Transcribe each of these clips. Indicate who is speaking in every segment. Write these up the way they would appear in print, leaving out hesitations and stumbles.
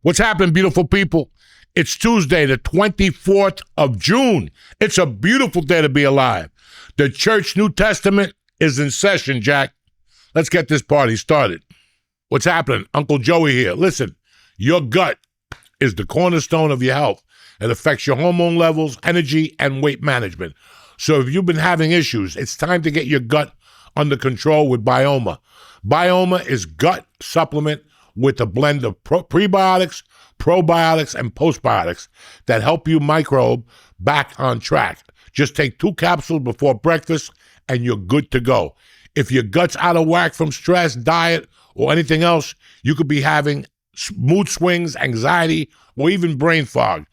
Speaker 1: What's happening, beautiful people? It's Tuesday, the 24th of June. It's a beautiful day to be alive. The Church New Testament is in session, Jack. Let's get this party started. What's happening? Uncle Joey here. Listen, your gut is the cornerstone of your health. It affects your hormone levels, energy, and weight management. So if you've been having issues, it's time to get your gut under control with Bioma. Bioma is gut supplement with a blend of prebiotics, probiotics, and postbiotics that help you microbe back on track. Just take 2 capsules before breakfast and you're good to go. If your gut's out of whack from stress, diet, or anything else, you could be having mood swings, anxiety, or even brain fog.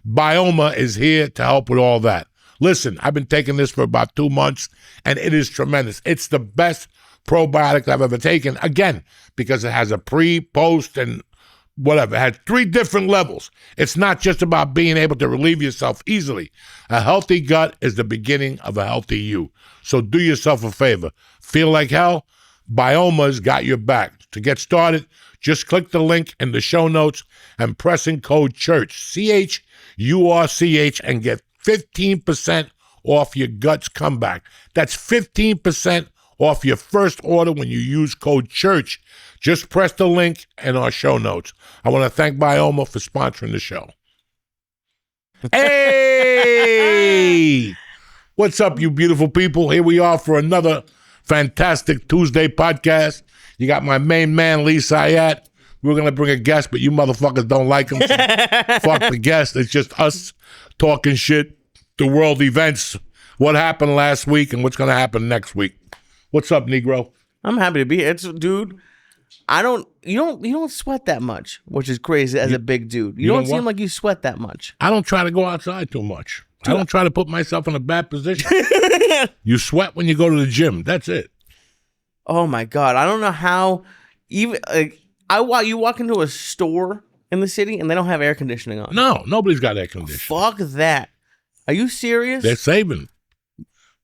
Speaker 1: Bioma is here to help with all that. Listen, I've been taking this for about 2 months, and it is tremendous. It's the best probiotic I've ever taken, again, because it has a pre, post, and whatever. It has 3 different levels. It's not just about being able to relieve yourself easily. A healthy gut is the beginning of a healthy you. So do yourself a favor. Feel like hell? Bioma's got your back. To get started, just click the link in the show notes and press in code CHURCH, CHURCH, and get 15% off your guts comeback. That's 15% off your first order when you use code CHURCH. Just press the link in our show notes. I want to thank Bioma for sponsoring the show. Hey! What's up, you beautiful people? Here we are for another fantastic Tuesday podcast. You got my main man, Lee Sayat. We're going to bring a guest, but you motherfuckers don't like him. So fuck the guest. It's just us talking shit, the world events, what happened last week and what's going to happen next week. What's up, Negro?
Speaker 2: I'm happy to be here. Dude, you don't sweat that much, which is crazy as a big dude. You don't seem like you sweat that much.
Speaker 1: I don't try to go outside too much. I don't try to put myself in a bad position. You sweat when you go to the gym. That's it.
Speaker 2: Oh my God. I don't know how even you walk into a store in the city and they don't have air conditioning on.
Speaker 1: No, nobody's got air conditioning.
Speaker 2: Fuck that. Are you serious?
Speaker 1: They're saving.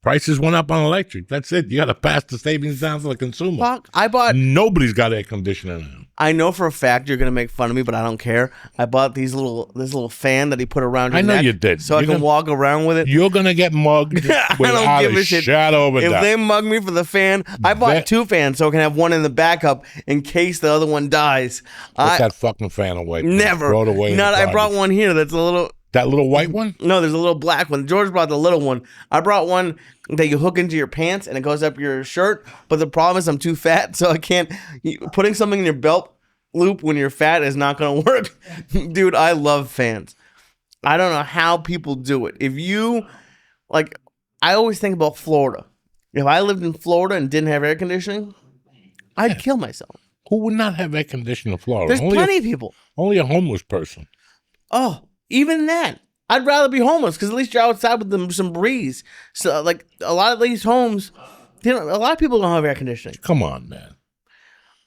Speaker 1: Prices went up on electric. That's it. You got to pass the savings down to the consumer.
Speaker 2: Fuck.
Speaker 1: Nobody's got air conditioning now.
Speaker 2: I know for a fact you're gonna make fun of me, but I don't care. I bought this little fan that he put around your neck.
Speaker 1: I know you did.
Speaker 2: So I can walk around with it.
Speaker 1: You're gonna get mugged without a shadow of a doubt.
Speaker 2: If they mug me for the fan, I bought 2 fans so I can have one in the backup in case the other one dies.
Speaker 1: Put that fucking fan away.
Speaker 2: Never.
Speaker 1: Throw it away.
Speaker 2: I brought one here that's a little.
Speaker 1: That little white one?
Speaker 2: No, there's a little black one. George brought the little one. I brought one that you hook into your pants and it goes up your shirt. But the problem is I'm too fat, so I can't. Putting something in your belt loop when you're fat is not going to work. Dude, I love fans. I don't know how people do it. If you, I always think about Florida. If I lived in Florida and didn't have air conditioning, I'd kill myself.
Speaker 1: Who would not have air conditioning in Florida?
Speaker 2: There's plenty of people.
Speaker 1: Only a homeless person.
Speaker 2: Oh. Even that, I'd rather be homeless because at least you're outside with some breeze. So, a lot of these homes, a lot of people don't have air conditioning.
Speaker 1: Come on, man.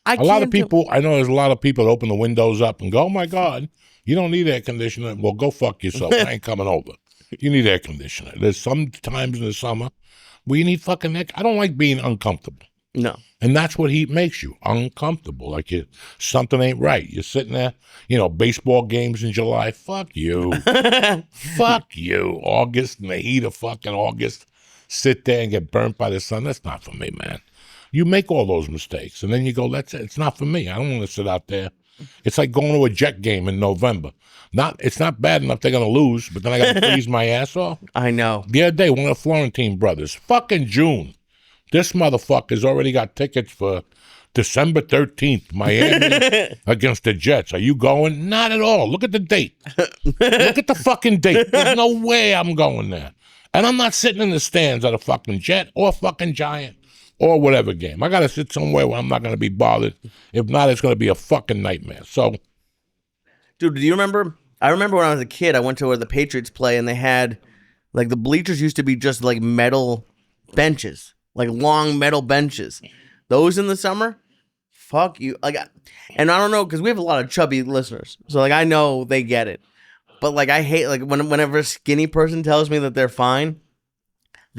Speaker 1: I know there's a lot of people that open the windows up and go, oh, my God, you don't need air conditioning. Well, go fuck yourself. I ain't coming over. You need air conditioning. There's some times in the summer where you need fucking air. I don't like being uncomfortable.
Speaker 2: No.
Speaker 1: And that's what heat makes you, uncomfortable. Like something ain't right. You're sitting there, baseball games in July. Fuck you. Fuck you. August, in the heat of fucking August, sit there and get burnt by the sun. That's not for me, man. You make all those mistakes, and then you go, that's it. It's not for me. I don't want to sit out there. It's like going to a Jet game in November. It's not bad enough they're going to lose, but then I got to freeze my ass off.
Speaker 2: I know.
Speaker 1: The other day, one of the Florentine brothers, fucking June. This motherfucker's already got tickets for December 13th, Miami against the Jets. Are you going? Not at all. Look at the date. Look at the fucking date. There's no way I'm going there. And I'm not sitting in the stands at a fucking Jet or fucking Giant or whatever game. I got to sit somewhere where I'm not going to be bothered. If not, it's going to be a fucking nightmare. So,
Speaker 2: dude, do you remember? I remember when I was a kid, I went to where the Patriots play and they had, the bleachers used to be just metal benches. Long metal benches. Those in the summer, fuck you. And I don't know, because we have a lot of chubby listeners. So, I know they get it. But, I hate, whenever a skinny person tells me that they're fine,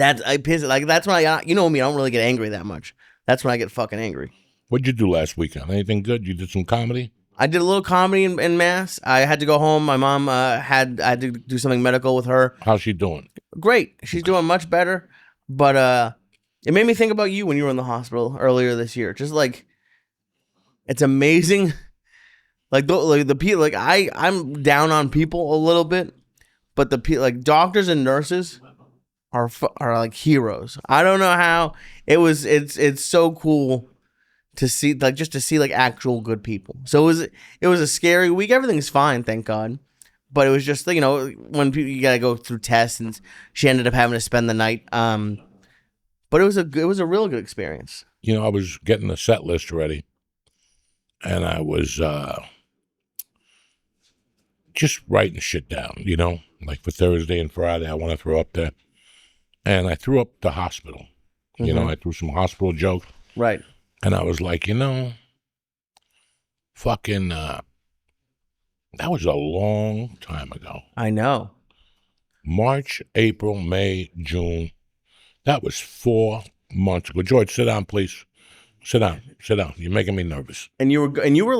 Speaker 2: I piss it. That's when you know me, I don't really get angry that much. That's when I get fucking angry.
Speaker 1: What'd you do last weekend? Anything good? You did some comedy?
Speaker 2: I did a little comedy in Mass. I had to go home. My mom I had to do something medical with her.
Speaker 1: How's she doing?
Speaker 2: Great. She's doing much better. But it made me think about you when you were in the hospital earlier this year. Just like, it's amazing. Like the people, like I'm down on people a little bit, but like doctors and nurses are like heroes. I don't know how it's so cool to see, like, just to see like actual good people. So it was a scary week. Everything's fine, thank God. But it was just, you know, when you gotta go through tests, and she ended up having to spend the night. But it was a real good experience.
Speaker 1: You know, I was getting the set list ready, and I was just writing shit down, you know, like for Thursday and Friday, I want to throw up there. And I threw up the hospital. You know, I threw some hospital jokes.
Speaker 2: Right.
Speaker 1: And I was like, you know, fucking, that was a long time ago.
Speaker 2: I know.
Speaker 1: March, April, May, June. That was 4 months ago. George, sit down, please. Sit down. You're making me nervous.
Speaker 2: And you were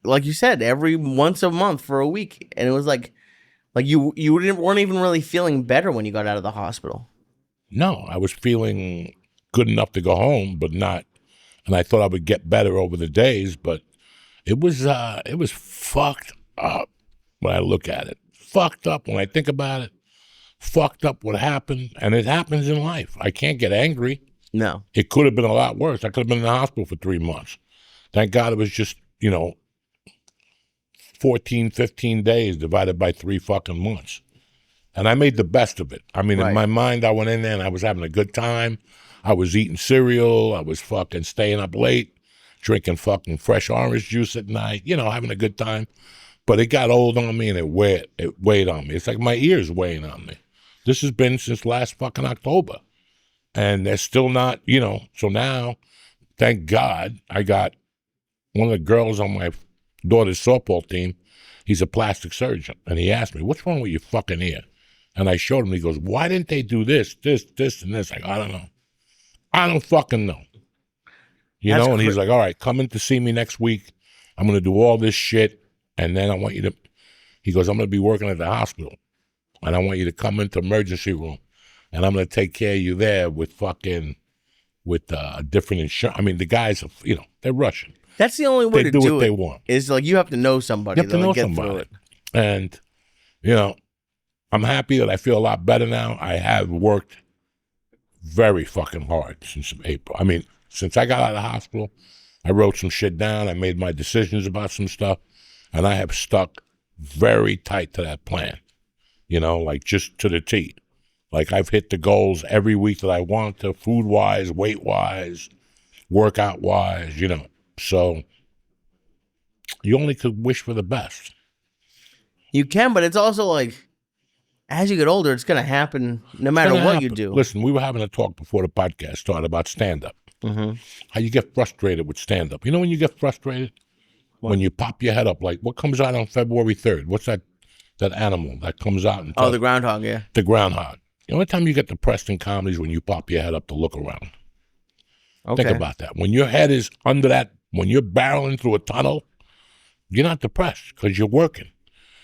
Speaker 2: like you said, every once a month for a week, and it was like you weren't even really feeling better when you got out of the hospital.
Speaker 1: No, I was feeling good enough to go home, but not. And I thought I would get better over the days, but it was fucked up when I look at it. Fucked up when I think about it. Fucked up what happened, and it happens in life. I can't get angry.
Speaker 2: No.
Speaker 1: It could have been a lot worse. I could have been in the hospital for 3 months. Thank God it was just, 14, 15 days divided by 3 fucking months. And I made the best of it. I mean, in my mind, I went in there and I was having a good time. I was eating cereal. I was fucking staying up late, drinking fucking fresh orange juice at night, having a good time. But it got old on me, and it weighed on me. It's like my ears weighing on me. This has been since last fucking October. And they're still not, So now, thank God, I got one of the girls on my daughter's softball team. He's a plastic surgeon. And he asked me, what's wrong with your fucking ear? And I showed him. He goes, why didn't they do this, and this? I don't know. I don't fucking know. And he's like, all right, come in to see me next week. I'm going to do all this shit. And then I want you to, he goes, I'm going to be working at the hospital. And I want you to come into emergency room. And I'm going to take care of you there with different insurance. I mean, the guys, they're Russian.
Speaker 2: That's the only way
Speaker 1: they
Speaker 2: to
Speaker 1: do
Speaker 2: do
Speaker 1: what
Speaker 2: it.
Speaker 1: they want.
Speaker 2: Is like you have to know somebody.
Speaker 1: You have to know somebody. And, I'm happy that I feel a lot better now. I have worked very fucking hard since April. I mean, since I got out of the hospital, I wrote some shit down. I made my decisions about some stuff. And I have stuck very tight to that plan, like just to the T. Like I've hit the goals every week that I want to, food-wise, weight-wise, workout-wise, So you only could wish for the best.
Speaker 2: You can, but it's also like, as you get older, it's going to happen no matter what you do.
Speaker 1: Listen, we were having a talk before the podcast started about stand-up. Mm-hmm. How you get frustrated with stand-up. You know when you get frustrated? What? When you pop your head up, like what comes out on February 3rd? What's that animal that comes out? And
Speaker 2: the groundhog, yeah.
Speaker 1: The groundhog. The only time you get depressed in comedy is when you pop your head up to look around. Okay. Think about that. When your head is under that, when you're barreling through a tunnel, you're not depressed because you're working.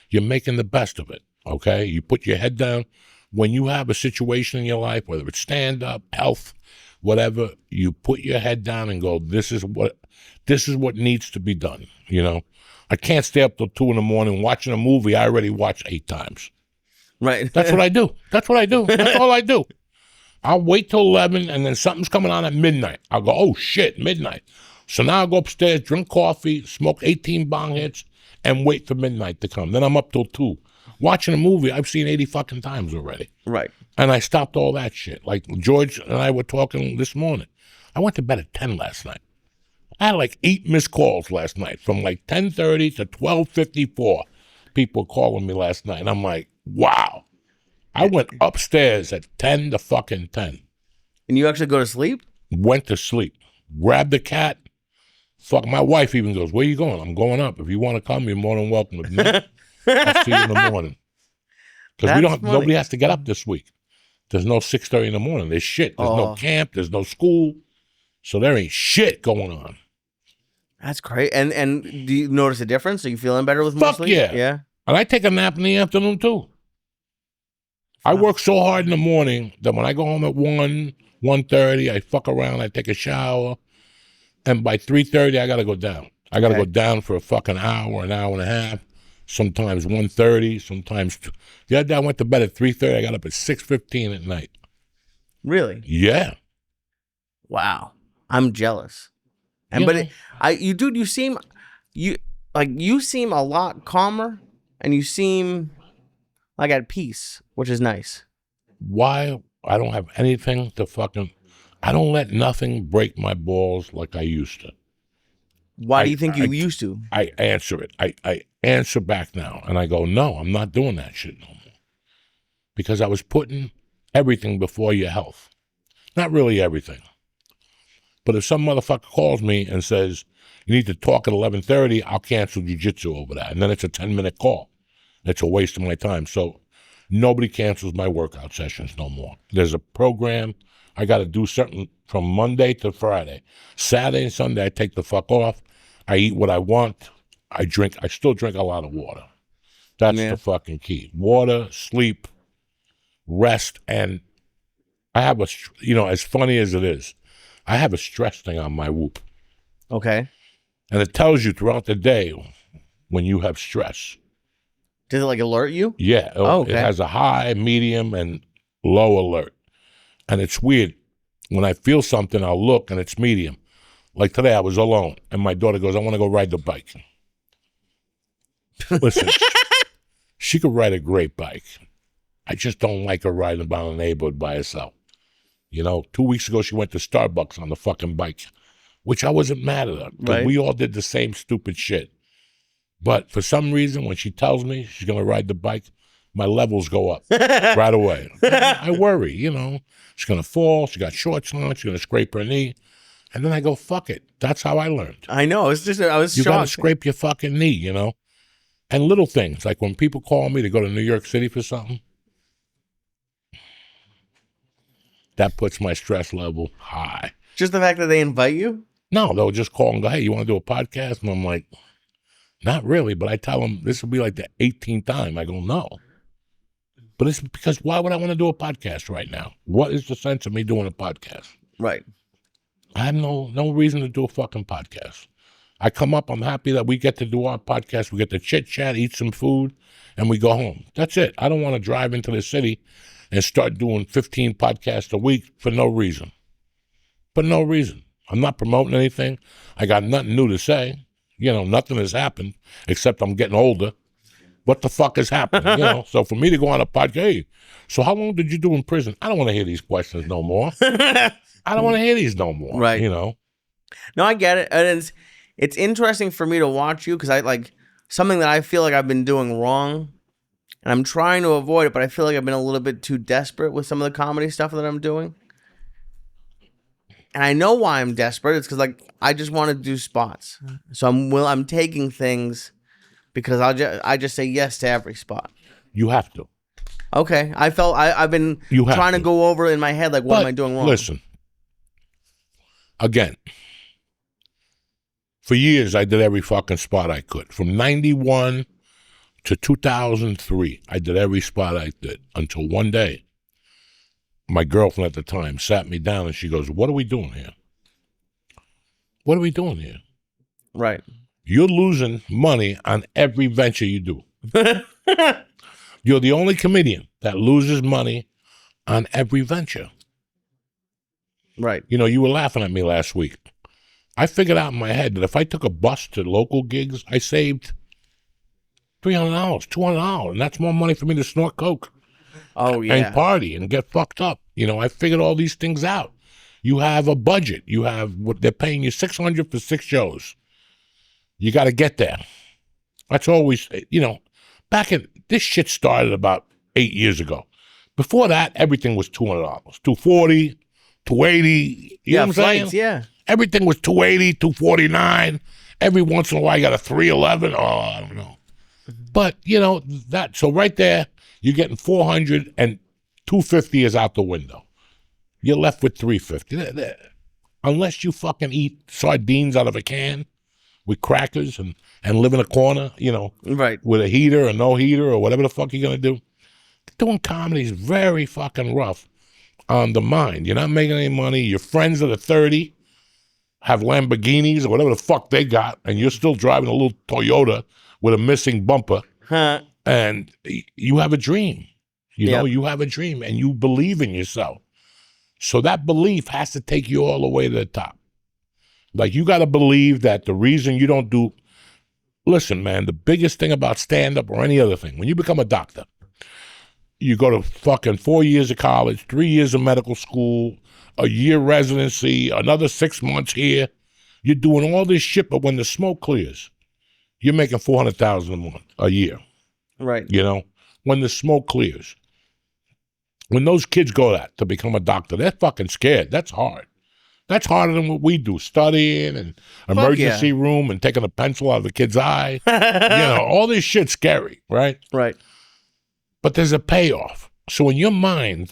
Speaker 1: You're making the best of it, okay? You put your head down. When you have a situation in your life, whether it's stand-up, health, whatever, you put your head down and go, this is what needs to be done, I can't stay up till 2 a.m. watching a movie I already watched 8 times.
Speaker 2: Right.
Speaker 1: That's what I do. That's all I do. I'll wait till 11, and then something's coming on at midnight. I'll go, oh, shit, midnight. So now I'll go upstairs, drink coffee, smoke 18 bong hits, and wait for midnight to come. Then I'm up till 2. Watching a movie I've seen 80 fucking times already. Right. And I stopped all that shit. Like George and I were talking this morning. I went to bed at 10 last night. I had like 8 missed calls last night from like 10:30 to 12:54. People calling me last night. And I'm like, wow. I went upstairs at 10 to fucking 10.
Speaker 2: And you actually go to sleep?
Speaker 1: Went to sleep. Grabbed the cat. Fuck, my wife even goes, where you going? I'm going up. If you want to come, you're more than welcome. If not, I'll see you in the morning. Because nobody has to get up this week. There's no 6:30 in the morning. There's shit. There's no camp. There's no school. So there ain't shit going on.
Speaker 2: That's great. And do you notice a difference? Are you feeling better with more
Speaker 1: Fuck
Speaker 2: sleep?
Speaker 1: yeah.
Speaker 2: Yeah.
Speaker 1: And I take a nap in the afternoon too. I work so hard in the morning that when I go home at 1:30, I fuck around, I take a shower, and by 3:30, I got to go down. I got to go down for a fucking hour, an hour and a half, sometimes 1:30, sometimes the other day I went to bed at 3:30, I got up at 6:15 at night.
Speaker 2: Really?
Speaker 1: Yeah.
Speaker 2: Wow. I'm jealous. And you seem a lot calmer, and you seem like at peace, which is nice.
Speaker 1: Why? I don't have anything to fucking, I don't let nothing break my balls like I used to.
Speaker 2: Why do you think you used to?
Speaker 1: I answer it. I answer back now, and I go, no, I'm not doing that shit no more. Because I was putting everything before your health. Not really everything. But if some motherfucker calls me and says, you need to talk at 11:30, I'll cancel jiu-jitsu over that. And then it's a 10-minute call. It's a waste of my time. So nobody cancels my workout sessions no more. There's a program. I got to do something from Monday to Friday. Saturday and Sunday, I take the fuck off. I eat what I want. I still drink a lot of water. That's the fucking key. Water, sleep, rest, and I have as funny as it is, I have a stress thing on my Whoop.
Speaker 2: Okay.
Speaker 1: And it tells you throughout the day when you have stress.
Speaker 2: Does it alert you?
Speaker 1: Yeah. It has a high, medium, and low alert. And it's weird. When I feel something, I'll look and it's medium. Like today, I was alone. And my daughter goes, I want to go ride the bike. Listen, she could ride a great bike. I just don't like her riding about the neighborhood by herself. 2 weeks ago, she went to Starbucks on the fucking bike, which I wasn't mad at her. Because we all did the same stupid shit. But for some reason, when she tells me she's going to ride the bike, my levels go up right away. I worry, She's going to fall. She got shorts on. She's going to scrape her knee. And then I go, fuck it. That's how I learned.
Speaker 2: I know. I was shocked.
Speaker 1: You got to scrape your fucking knee, And little things, like when people call me to go to New York City for something, that puts my stress level high.
Speaker 2: Just the fact that they invite you?
Speaker 1: No, they'll just call and go, hey, you want to do a podcast? And I'm like, not really, but I tell them this will be like the 18th time. I go, no. But it's because why would I want to do a podcast right now? What is the sense of me doing a podcast?
Speaker 2: Right.
Speaker 1: I have no reason to do a fucking podcast. I come up, I'm happy that we get to do our podcast. We get to chit-chat, eat some food, and we go home. That's it. I don't want to drive into the city and start doing 15 podcasts a week for no reason. For no reason. I'm not promoting anything. I got nothing new to say. Nothing has happened except I'm getting older. What the fuck has happened? So for me to go on a podcast, hey, so how long did you do in prison? I don't want to hear these questions no more. I don't want to hear these no more.
Speaker 2: Right. No, I get it. And it's interesting for me to watch you because I something that I feel like I've been doing wrong and I'm trying to avoid it, but I feel like I've been a little bit too desperate with some of the comedy stuff that I'm doing. And I know why I'm desperate. It's because I just want to do spots. So I'm taking things because I just say yes to every spot.
Speaker 1: You have to.
Speaker 2: Okay. I've been trying to go over in my head what am I doing wrong?
Speaker 1: Listen. Again. For years I did every fucking spot I could. From 91 to 2003, I did every spot I did until one day my girlfriend at the time sat me down and she goes, what are we doing here? What are we doing here?
Speaker 2: Right.
Speaker 1: You're losing money on every venture you do. You're the only comedian that loses money on every venture.
Speaker 2: Right.
Speaker 1: You were laughing at me last week. I figured out in my head that if I took a bus to local gigs, I saved $300, $200, and that's more money for me to snort coke.
Speaker 2: Oh, yeah.
Speaker 1: And party and get fucked up. I figured all these things out. You have a budget. You have what they're paying you $600 for 6 shows. You got to get there. That's always, back in, this shit started about 8 years ago. Before that, everything was $200, $240, $280. You know what I'm
Speaker 2: flights,
Speaker 1: saying?
Speaker 2: Yeah.
Speaker 1: Everything was $280, $249. Every once in a while, you got a $311. Oh, I don't know. But, so right there, you're getting $400 and $250 is out the window. You're left with $350. Unless you fucking eat sardines out of a can, with crackers and live in a corner,
Speaker 2: Right.
Speaker 1: with a heater or no heater or whatever the fuck you're going to do. Doing comedy is very fucking rough on the mind. You're not making any money. Your friends that are 30 have Lamborghinis or whatever the fuck they got, and you're still driving a little Toyota with a missing bumper, and you have a dream. You have a dream, and you believe in yourself. So that belief has to take you all the way to the top. Like, you got to believe that the reason you don't do... Listen, man, the biggest thing about stand-up or any other thing, when you become a doctor, you go to fucking 4 years of college, 3 years of medical school, a year residency, another 6 months here. You're doing all this shit, but when the smoke clears, you're making $400,000 a year.
Speaker 2: Right.
Speaker 1: When the smoke clears. When those kids go to become a doctor, they're fucking scared. That's hard. That's harder than what we do, studying and emergency room and taking a pencil out of the kid's eye. All this shit's scary, right?
Speaker 2: Right.
Speaker 1: But there's a payoff. So in your mind,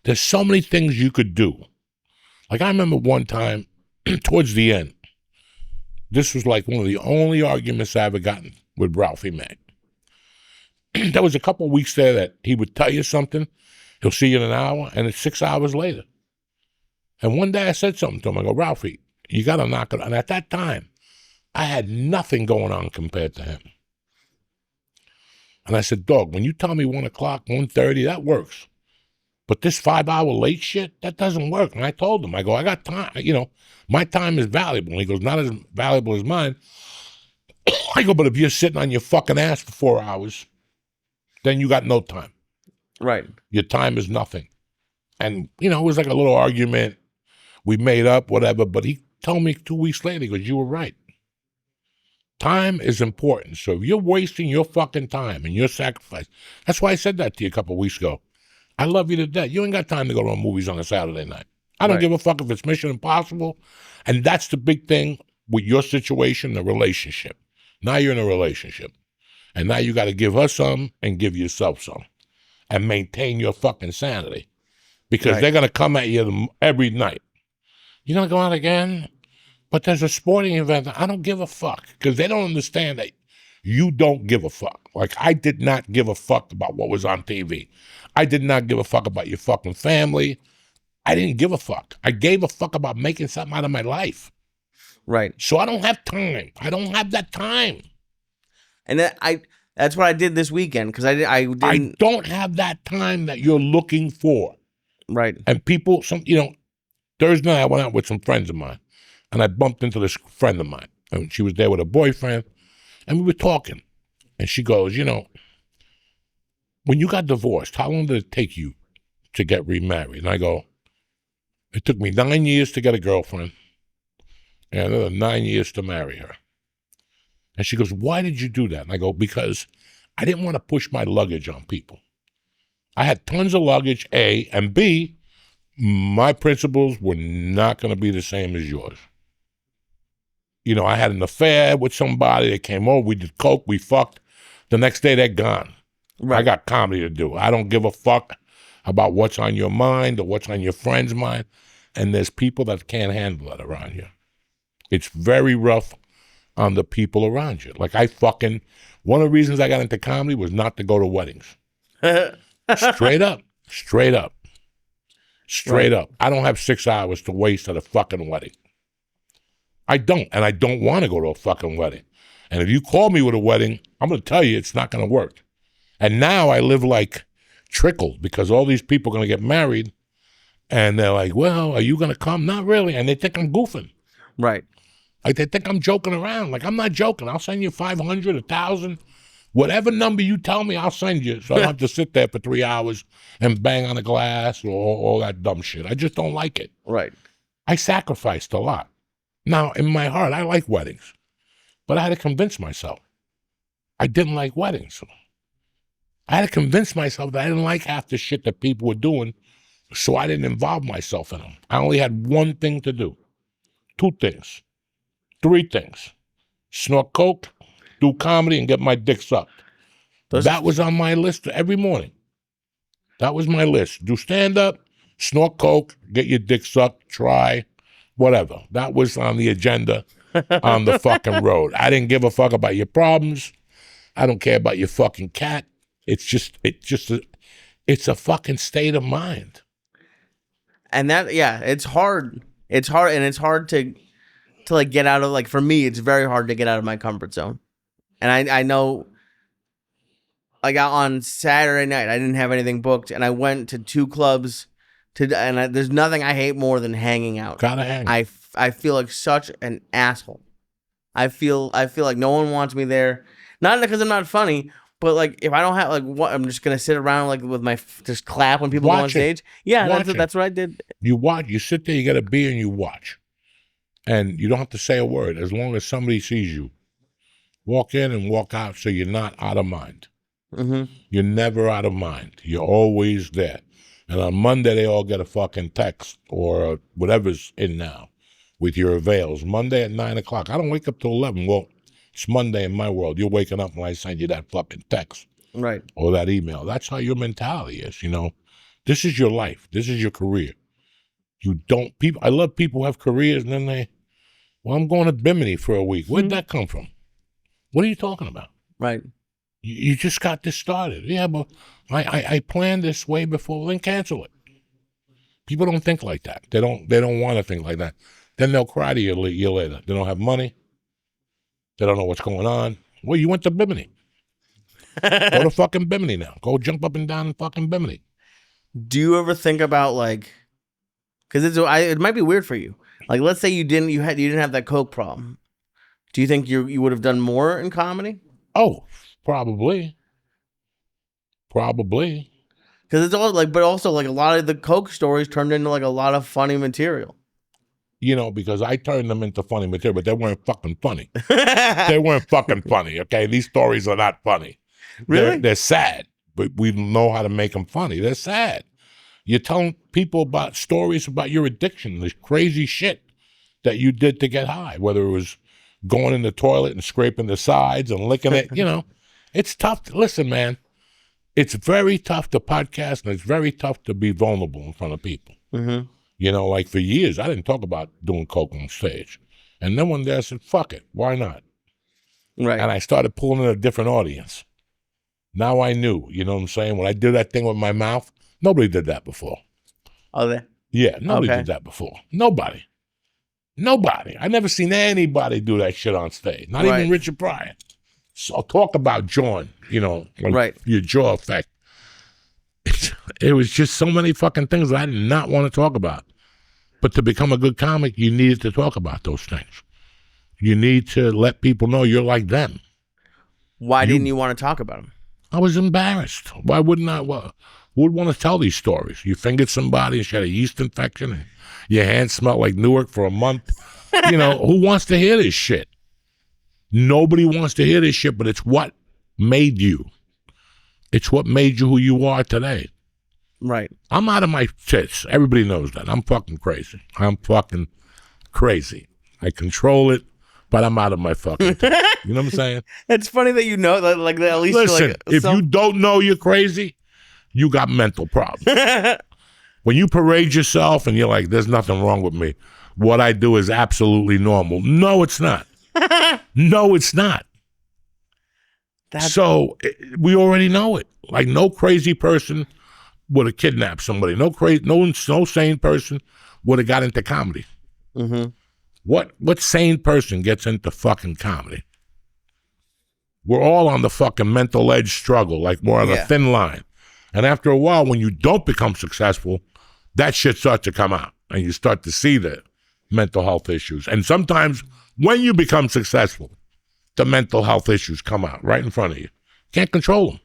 Speaker 1: there's so many things you could do. Like, I remember one time, towards the end, this was like one of the only arguments I ever gotten with Ralphie May. There was a couple of weeks there that he would tell you something, he'll see you in an hour, and it's 6 hours later. And one day I said something to him. I go, Ralphie, you got to knock it. And at that time, I had nothing going on compared to him. And I said, dog, when you tell me 1 o'clock, 1:30, that works. But this 5 hour late shit, that doesn't work. And I told him, I go, I got time. My time is valuable. And he goes, not as valuable as mine. I go, but if you're sitting on your fucking ass for 4 hours, then you got no time.
Speaker 2: Right.
Speaker 1: Your time is nothing. And, it was like a little argument. We made up, whatever. But he told me 2 weeks later, he goes, you were right. Time is important. So if you're wasting your fucking time and your sacrifice, that's why I said that to you a couple of weeks ago. I love you to death. You ain't got time to go to movies on a Saturday night. I don't give a fuck if it's Mission Impossible. And that's the big thing with your situation, the relationship. Now you're in a relationship. And now you got to give her some and give yourself some. And maintain your fucking sanity. Because they're going to come at you every night. You're going to go out again? But there's a sporting event. I don't give a fuck. Because they don't understand that you don't give a fuck. Like, I did not give a fuck about what was on TV. I did not give a fuck about your fucking family. I didn't give a fuck. I gave a fuck about making something out of my life.
Speaker 2: Right.
Speaker 1: So I don't have time. I don't have that time.
Speaker 2: And that's what I did this weekend, because I
Speaker 1: don't have that time that you're looking for.
Speaker 2: Right.
Speaker 1: And people, Thursday night I went out with some friends of mine, and I bumped into this friend of mine, and she was there with her boyfriend, and we were talking, and she goes, when you got divorced, how long did it take you to get remarried? And I go, it took me 9 years to get a girlfriend, and another 9 years to marry her. And she goes, why did you do that? And I go, because I didn't want to push my luggage on people. I had tons of luggage, A, and B, my principles were not going to be the same as yours. I had an affair with somebody that came over, we did coke, we fucked. The next day, they're gone. Right. I got comedy to do. I don't give a fuck about what's on your mind or what's on your friend's mind. And there's people that can't handle it around you. It's very rough on the people around you. Like, one of the reasons I got into comedy was not to go to weddings. Straight up. I don't have 6 hours to waste at a fucking wedding. I don't. And I don't want to go to a fucking wedding. And if you call me with a wedding, I'm going to tell you it's not going to work. And now I live like trickled, because all these people are going to get married and they're like, well, are you going to come? Not really. And they think I'm goofing.
Speaker 2: Right.
Speaker 1: Like, they think I'm joking around. Like, I'm not joking. I'll send you 500, 1,000. Whatever number you tell me, I'll send you. So I don't have to sit there for 3 hours and bang on the glass or all that dumb shit. I just don't like it.
Speaker 2: Right.
Speaker 1: I sacrificed a lot. Now, in my heart, I like weddings. But I had to convince myself I didn't like weddings. I had to convince myself that I didn't like half the shit that people were doing, so I didn't involve myself in them. I only had one thing to do. 2 things. 3 things. Snort coke, do comedy, and get my dick sucked. That was on my list every morning. That was my list. Do stand-up, snort coke, get your dick sucked, try, whatever. That was on the agenda on the fucking road. I didn't give a fuck about your problems. I don't care about your fucking cat. It's a fucking state of mind.
Speaker 2: And that, yeah, it's hard. It's hard, and it's hard to like get out of, like, for me, it's very hard to get out of my comfort zone. And I know, like, on Saturday night, I didn't have anything booked, and I went to 2 clubs there's nothing I hate more than hanging out.
Speaker 1: Gotta hang.
Speaker 2: I feel like such an asshole. I feel like no one wants me there. Not because I'm not funny, but like if I don't have, like, what, I'm just gonna sit around like with my just clap when people go on stage. Yeah, that's what I did.
Speaker 1: You watch. You sit there. You get a beer and you watch, and you don't have to say a word as long as somebody sees you. Walk in and walk out, so you're not out of mind.
Speaker 2: Mm-hmm.
Speaker 1: You're never out of mind. You're always there. And on Monday, they all get a fucking text or whatever's in now with your avails. Monday at 9 o'clock. I don't wake up till 11. Well, it's Monday in my world. You're waking up when I send you that fucking text.
Speaker 2: Right.
Speaker 1: Or that email. That's how your mentality is, you know. This is your life. This is your career. I love people who have careers and then I'm going to Bimini for a week. Where'd that come from? What are you talking about?
Speaker 2: Right.
Speaker 1: You just got this started. Yeah, but I planned this way before, then cancel it. People don't think like that. They don't want to think like that. Then they'll cry to you a year later. They don't have money. They don't know what's going on. Well, you went to Bimini. Go to fucking Bimini now. Go jump up and down in fucking Bimini.
Speaker 2: Do you ever think about, like, because it might be weird for you. Like, let's say you didn't have that coke problem. Do you think you would have done more in comedy?
Speaker 1: Oh, probably.
Speaker 2: Because it's all like, but also like a lot of the coke stories turned into like a lot of funny material.
Speaker 1: You know, because I turned them into funny material, but they weren't fucking funny. They weren't fucking funny, okay? These stories are not funny.
Speaker 2: Really?
Speaker 1: They're sad, but we know how to make them funny. They're sad. You're telling people about stories about your addiction, this crazy shit that you did to get high, whether it was going in the toilet and scraping the sides and licking it, you know. It's tough. Listen, man, it's very tough to podcast, and it's very tough to be vulnerable in front of people.
Speaker 2: Mm-hmm.
Speaker 1: You know, like for years, I didn't talk about doing coke on stage. And then one day I said, fuck it, why not?
Speaker 2: Right.
Speaker 1: And I started pulling in a different audience. Now I knew, you know what I'm saying? When I did that thing with my mouth, nobody did that before.
Speaker 2: Oh, there?
Speaker 1: Yeah, nobody did that before. Nobody. I never seen anybody do that shit on stage. Not even Richard Pryor. So talk about jawing, you know, like your jaw effect. It was just so many fucking things that I did not want to talk about. But to become a good comic, you needed to talk about those things. You need to let people know you're like them.
Speaker 2: Why didn't you want to talk about them?
Speaker 1: I was embarrassed. Why wouldn't I? Who would want to tell these stories? You fingered somebody and she had a yeast infection and your hands smelled like Newark for a month. You know, who wants to hear this shit? Nobody wants to hear this shit, but it's what made you. It's what made you who you are today.
Speaker 2: Right.
Speaker 1: I'm out of my tits. Everybody knows that. I'm fucking crazy. I control it, but I'm out of my fucking tits. You know what I'm saying?
Speaker 2: It's funny that you know that, like, at least
Speaker 1: listen,
Speaker 2: you're like,
Speaker 1: if you don't know you're crazy, you got mental problems. When you parade yourself and you're like, there's nothing wrong with me. What I do is absolutely normal. No, it's not. No, it's not. So we already know it. Like, no crazy person would have kidnapped somebody. No sane person would have got into comedy.
Speaker 2: Mm-hmm.
Speaker 1: What sane person gets into fucking comedy? We're all on the fucking mental edge struggle, like we're on a thin line. And after a while, when you don't become successful, that shit starts to come out, and you start to see the mental health issues. And sometimes when you become successful, the mental health issues come out right in front of you. Can't control them.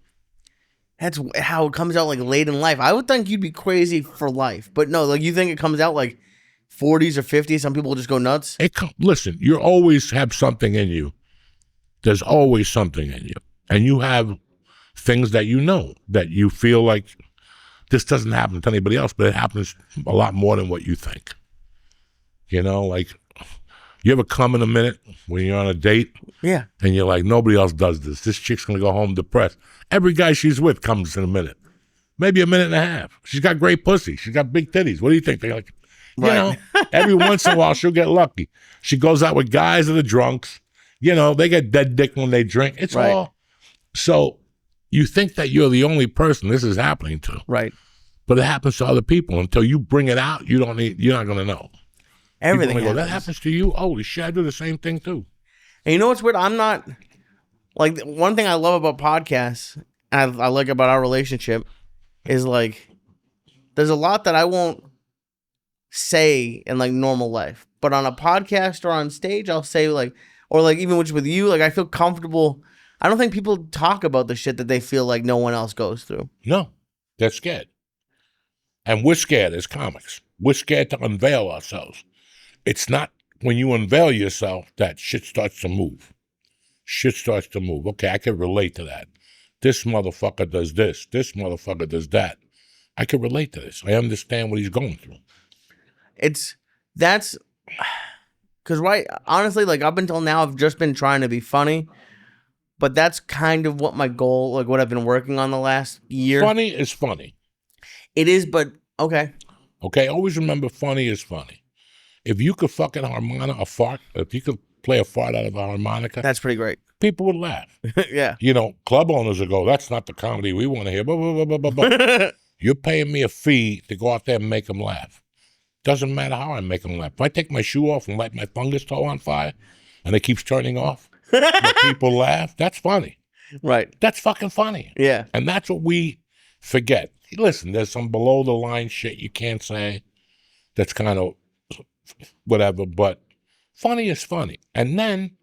Speaker 2: That's how it comes out, like, late in life. I would think you'd be crazy for life. But no, like, you think it comes out like 40s or 50s? Some people just go nuts?
Speaker 1: Listen, you always have something in you. There's always something in you. And you have things that you know, that you feel like this doesn't happen to anybody else, but it happens a lot more than what you think. You know, like, you ever come in a minute when you're on a date?
Speaker 2: Yeah. And
Speaker 1: you're like, nobody else does this. This chick's going to go home depressed. Every guy she's with comes in a minute. Maybe a minute and a half. She's got great pussy. She's got big titties. What do you think? They're like, You know, every once in a while she'll get lucky. She goes out with guys that are drunks. You know, they get dead dick when they drink. It's all. So you think that you're the only person this is happening to.
Speaker 2: Right.
Speaker 1: But it happens to other people. Until you bring it out, you're not going to know.
Speaker 2: Everything
Speaker 1: go, that happens to you? Holy shit, I do the same thing too.
Speaker 2: And you know what's weird? I'm not, like, one thing I love about podcasts, and I like about our relationship, is, like, there's a lot that I won't say in, like, normal life. But on a podcast or on stage, I'll say, like, or, like, even with you, like, I feel comfortable. I don't think people talk about the shit that they feel like no one else goes through.
Speaker 1: No, they're scared. And we're scared as comics. We're scared to unveil ourselves. It's not when you unveil yourself that shit starts to move. Shit starts to move. Okay, I can relate to that. This motherfucker does this. This motherfucker does that. I can relate to this. I understand what he's going through.
Speaker 2: That's, because, right, honestly, like, up until now, I've just been trying to be funny. But that's kind of what my goal, like, what I've been working on the last year.
Speaker 1: Funny is funny.
Speaker 2: It is, but okay.
Speaker 1: Okay, always remember funny is funny. If you could fucking a fart, if you could play a fart out of a harmonica,
Speaker 2: that's pretty great.
Speaker 1: People would laugh.
Speaker 2: Yeah.
Speaker 1: You know, club owners would go, that's not the comedy we want to hear. Blah, blah, blah, blah, blah. You're paying me a fee to go out there and make them laugh. Doesn't matter how I make them laugh. If I take my shoe off and light my fungus toe on fire and it keeps turning off, but people laugh, that's funny.
Speaker 2: Right.
Speaker 1: That's fucking funny.
Speaker 2: Yeah.
Speaker 1: And that's what we forget. Listen, there's some below the line shit you can't say that's kind of whatever, but funny is funny. And then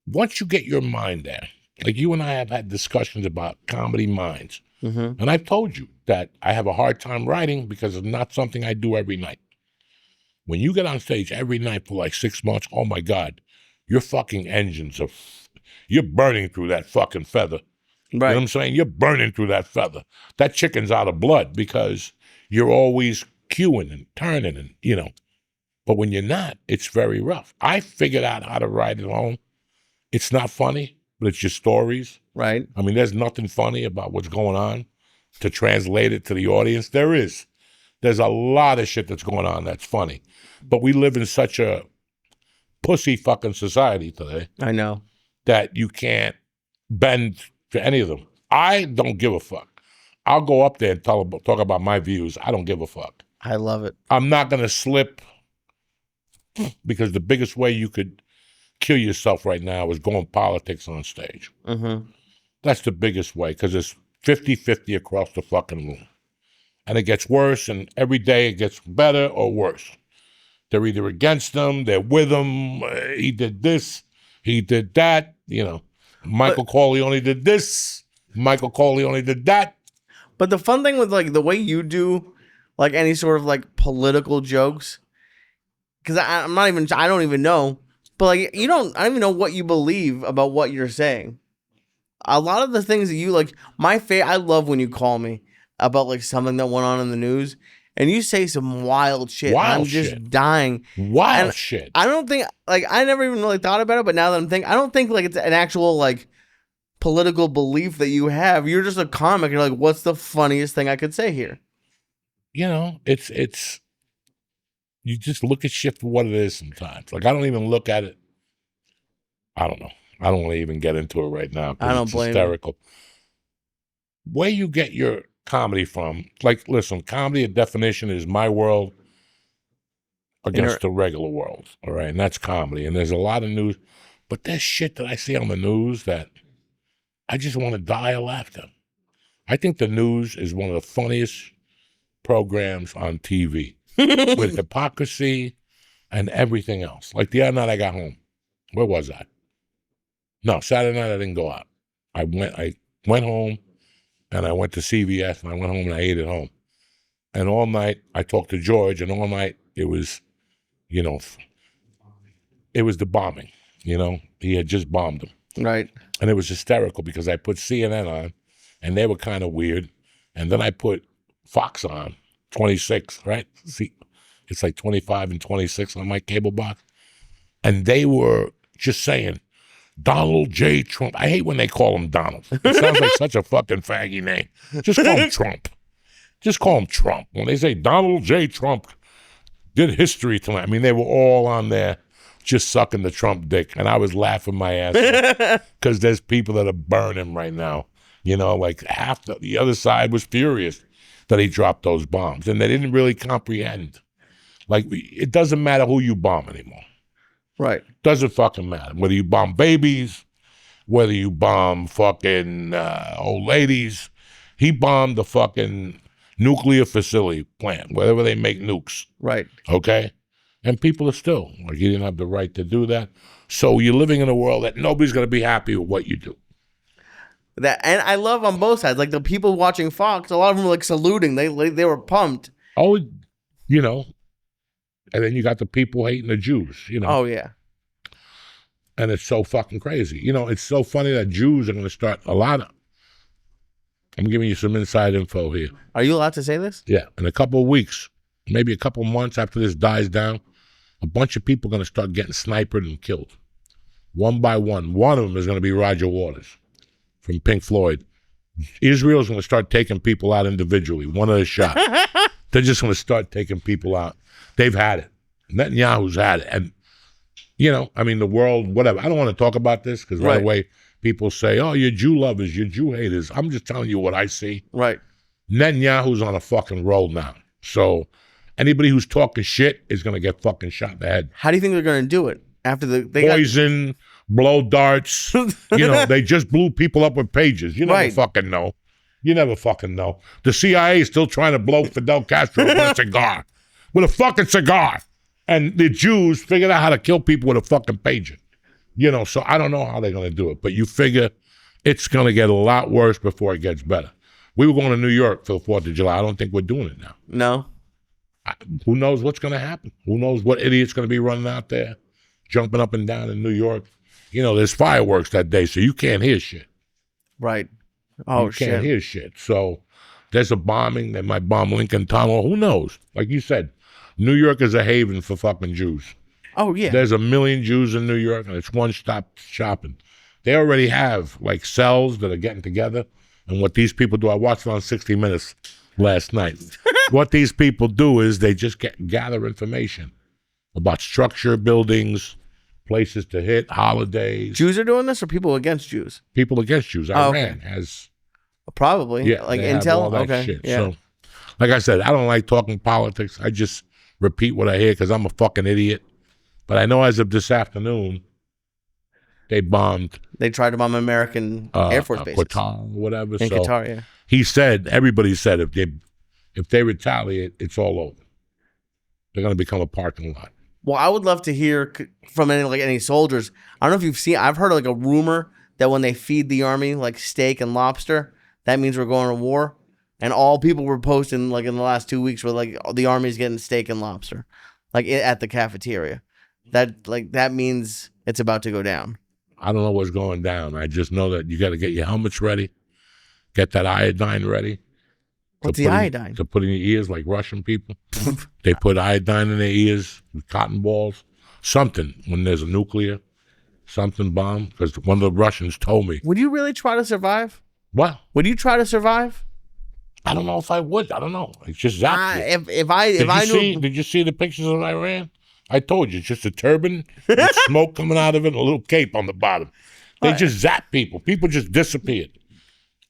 Speaker 1: once you get your mind there, like you and I have had discussions about comedy minds, and I've told you that I have a hard time writing because it's not something I do every night. When you get on stage every night for like 6 months, oh my God, your fucking engines are, you're burning through that fucking feather.
Speaker 2: Right.
Speaker 1: You know what I'm saying? You're burning through that feather. That chicken's out of blood because you're always cueing and turning and, you know. But when you're not, it's very rough. I figured out how to write it home. It's not funny, but it's your stories.
Speaker 2: Right.
Speaker 1: I mean, there's nothing funny about what's going on to translate it to the audience. There is. There's a lot of shit that's going on that's funny. But we live in such a pussy fucking society today.
Speaker 2: I know.
Speaker 1: That you can't bend to any of them. I don't give a fuck. I'll go up there and talk about my views. I don't give a fuck.
Speaker 2: I love it.
Speaker 1: I'm not going to slip because the biggest way you could kill yourself right now is going politics on stage. That's the biggest way because it's 50-50 across the fucking room. And it gets worse, and every day it gets better or worse. They're either against them, they're with them, he did this, he did that, you know. Michael Corleone did this. Michael Corleone did that.
Speaker 2: But the fun thing with, like, the way you do, like, any sort of, like, political jokes, because I don't even know, but, like, I don't even know what you believe about what you're saying. A lot of the things that you, like, I love when you call me about, like, something that went on in the news, and you say some wild shit. I'm just dying.
Speaker 1: Wild shit.
Speaker 2: I don't think, like, I never even really thought about it, but now that I'm thinking, I don't think, like, it's an actual, like, political belief that you have. You're just a comic. You're like, what's the funniest thing I could say here?
Speaker 1: You know, it's, you just look at shit for what it is sometimes. Like, I don't even look at it. I don't know. I don't want to even get into it right now.
Speaker 2: I don't blame
Speaker 1: hysterical. Where you get your comedy from, like, listen, comedy, a definition is my world against the regular world, all right? And that's comedy. And there's a lot of news, but there's shit that I see on the news that I just want to die of laughter. I think the news is one of the funniest programs on TV with hypocrisy and everything else. Like the other night I got home. Where was I? No, Saturday night I didn't go out. I went home and I went to CVS and I went home and I ate at home. And all night I talked to George, and all night it was, you know, it was the bombing, you know. He had just bombed them.
Speaker 2: Right.
Speaker 1: And it was hysterical because I put CNN on and they were kind of weird. And then I put Fox on, 26, right? See, it's like 25 and 26 on my cable box. And they were just saying, Donald J. Trump. I hate when they call him Donald. It sounds like such a fucking faggy name. Just call him Trump. Just call him Trump. When they say Donald J. Trump, did history tonight. I mean, they were all on there just sucking the Trump dick, and I was laughing my ass off because there's people that are burning right now. You know, like half the other side was furious that he dropped those bombs, and they didn't really comprehend. Like, it doesn't matter who you bomb anymore.
Speaker 2: Right.
Speaker 1: Doesn't fucking matter. Whether you bomb babies, whether you bomb fucking old ladies. He bombed the fucking nuclear facility plant, wherever they make nukes.
Speaker 2: Right.
Speaker 1: Okay? And people are still, like, he didn't have the right to do that. So you're living in a world that nobody's going to be happy with what you do.
Speaker 2: That, and I love on both sides. Like, the people watching Fox, a lot of them were like saluting. They were pumped.
Speaker 1: Oh, you know. And then you got the people hating the Jews, you know.
Speaker 2: Oh, yeah.
Speaker 1: And it's so fucking crazy. You know, it's so funny that Jews are going to start I'm giving you some inside info here.
Speaker 2: Are you allowed to say this?
Speaker 1: Yeah. In a couple of weeks, maybe a couple of months after this dies down, a bunch of people are going to start getting sniped and killed. One by one. One of them is going to be Roger Waters from Pink Floyd. Israel's going to start taking people out individually, one at a shot. They're just going to start taking people out. They've had it. Netanyahu's had it. And, you know, I mean, the world, whatever. I don't want to talk about this because right away people say, oh, you're Jew lovers, you're Jew haters. I'm just telling you what I see.
Speaker 2: Right.
Speaker 1: Netanyahu's on a fucking roll now. So anybody who's talking shit is going to get fucking shot in the head.
Speaker 2: How do you think they're going to do it? After
Speaker 1: poison, blow darts. You know, they just blew people up with pages. You never fucking know. You never fucking know. The CIA is still trying to blow Fidel Castro with a cigar. With a fucking cigar. And the Jews figured out how to kill people with a fucking pager. You know, so I don't know how they're going to do it. But you figure it's going to get a lot worse before it gets better. We were going to New York for the 4th of July. I don't think we're doing it now.
Speaker 2: No.
Speaker 1: Who knows what's going to happen? Who knows what idiot's going to be running out there, jumping up and down in New York. You know, there's fireworks that day, so you can't hear shit.
Speaker 2: Right. Oh,
Speaker 1: you can't hear shit. So there's a bombing. They might bomb Lincoln Tunnel. Who knows? Like you said, New York is a haven for fucking Jews.
Speaker 2: Oh, yeah.
Speaker 1: There's 1 million Jews in New York, and it's one-stop shopping. They already have, like, cells that are getting together. And what these people do, I watched it on 60 Minutes last night. What these people do is they just gather information about structure, buildings, places to hit, holidays.
Speaker 2: Jews are doing this, or people against Jews?
Speaker 1: People against Jews. Iran has...
Speaker 2: Probably.
Speaker 1: Yeah,
Speaker 2: like
Speaker 1: they
Speaker 2: intel?
Speaker 1: have all that
Speaker 2: okay.
Speaker 1: shit.
Speaker 2: Yeah.
Speaker 1: So, like I said, I don't like talking politics. I just repeat what I hear because I'm a fucking idiot. But I know as of this afternoon, they bombed.
Speaker 2: They tried to bomb American Air Force bases.
Speaker 1: Qatar, whatever.
Speaker 2: In Qatar, yeah.
Speaker 1: He said, everybody said, if they retaliate, it's all over. They're going to become a parking lot.
Speaker 2: Well, I would love to hear from any soldiers. I don't know if you've seen. I've heard like a rumor that when they feed the army like steak and lobster, that means we're going to war. And all people were posting like in the last 2 weeks were like the army's getting steak and lobster, like at the cafeteria. That means it's about to go down.
Speaker 1: I don't know what's going down. I just know that you got to get your helmets ready, get that iodine ready.
Speaker 2: What's the iodine?
Speaker 1: To put in your ears like Russian people. They put iodine in their ears with cotton balls. Something when there's a nuclear, something bomb. Because one of the Russians told me.
Speaker 2: Would you really try to survive?
Speaker 1: What?
Speaker 2: Would you try to survive?
Speaker 1: I don't know if I would. I don't know. It's just that. Did you see the pictures of Iran? I told you, it's just a turban with smoke coming out of it and a little cape on the bottom. They just zap people. People just disappeared.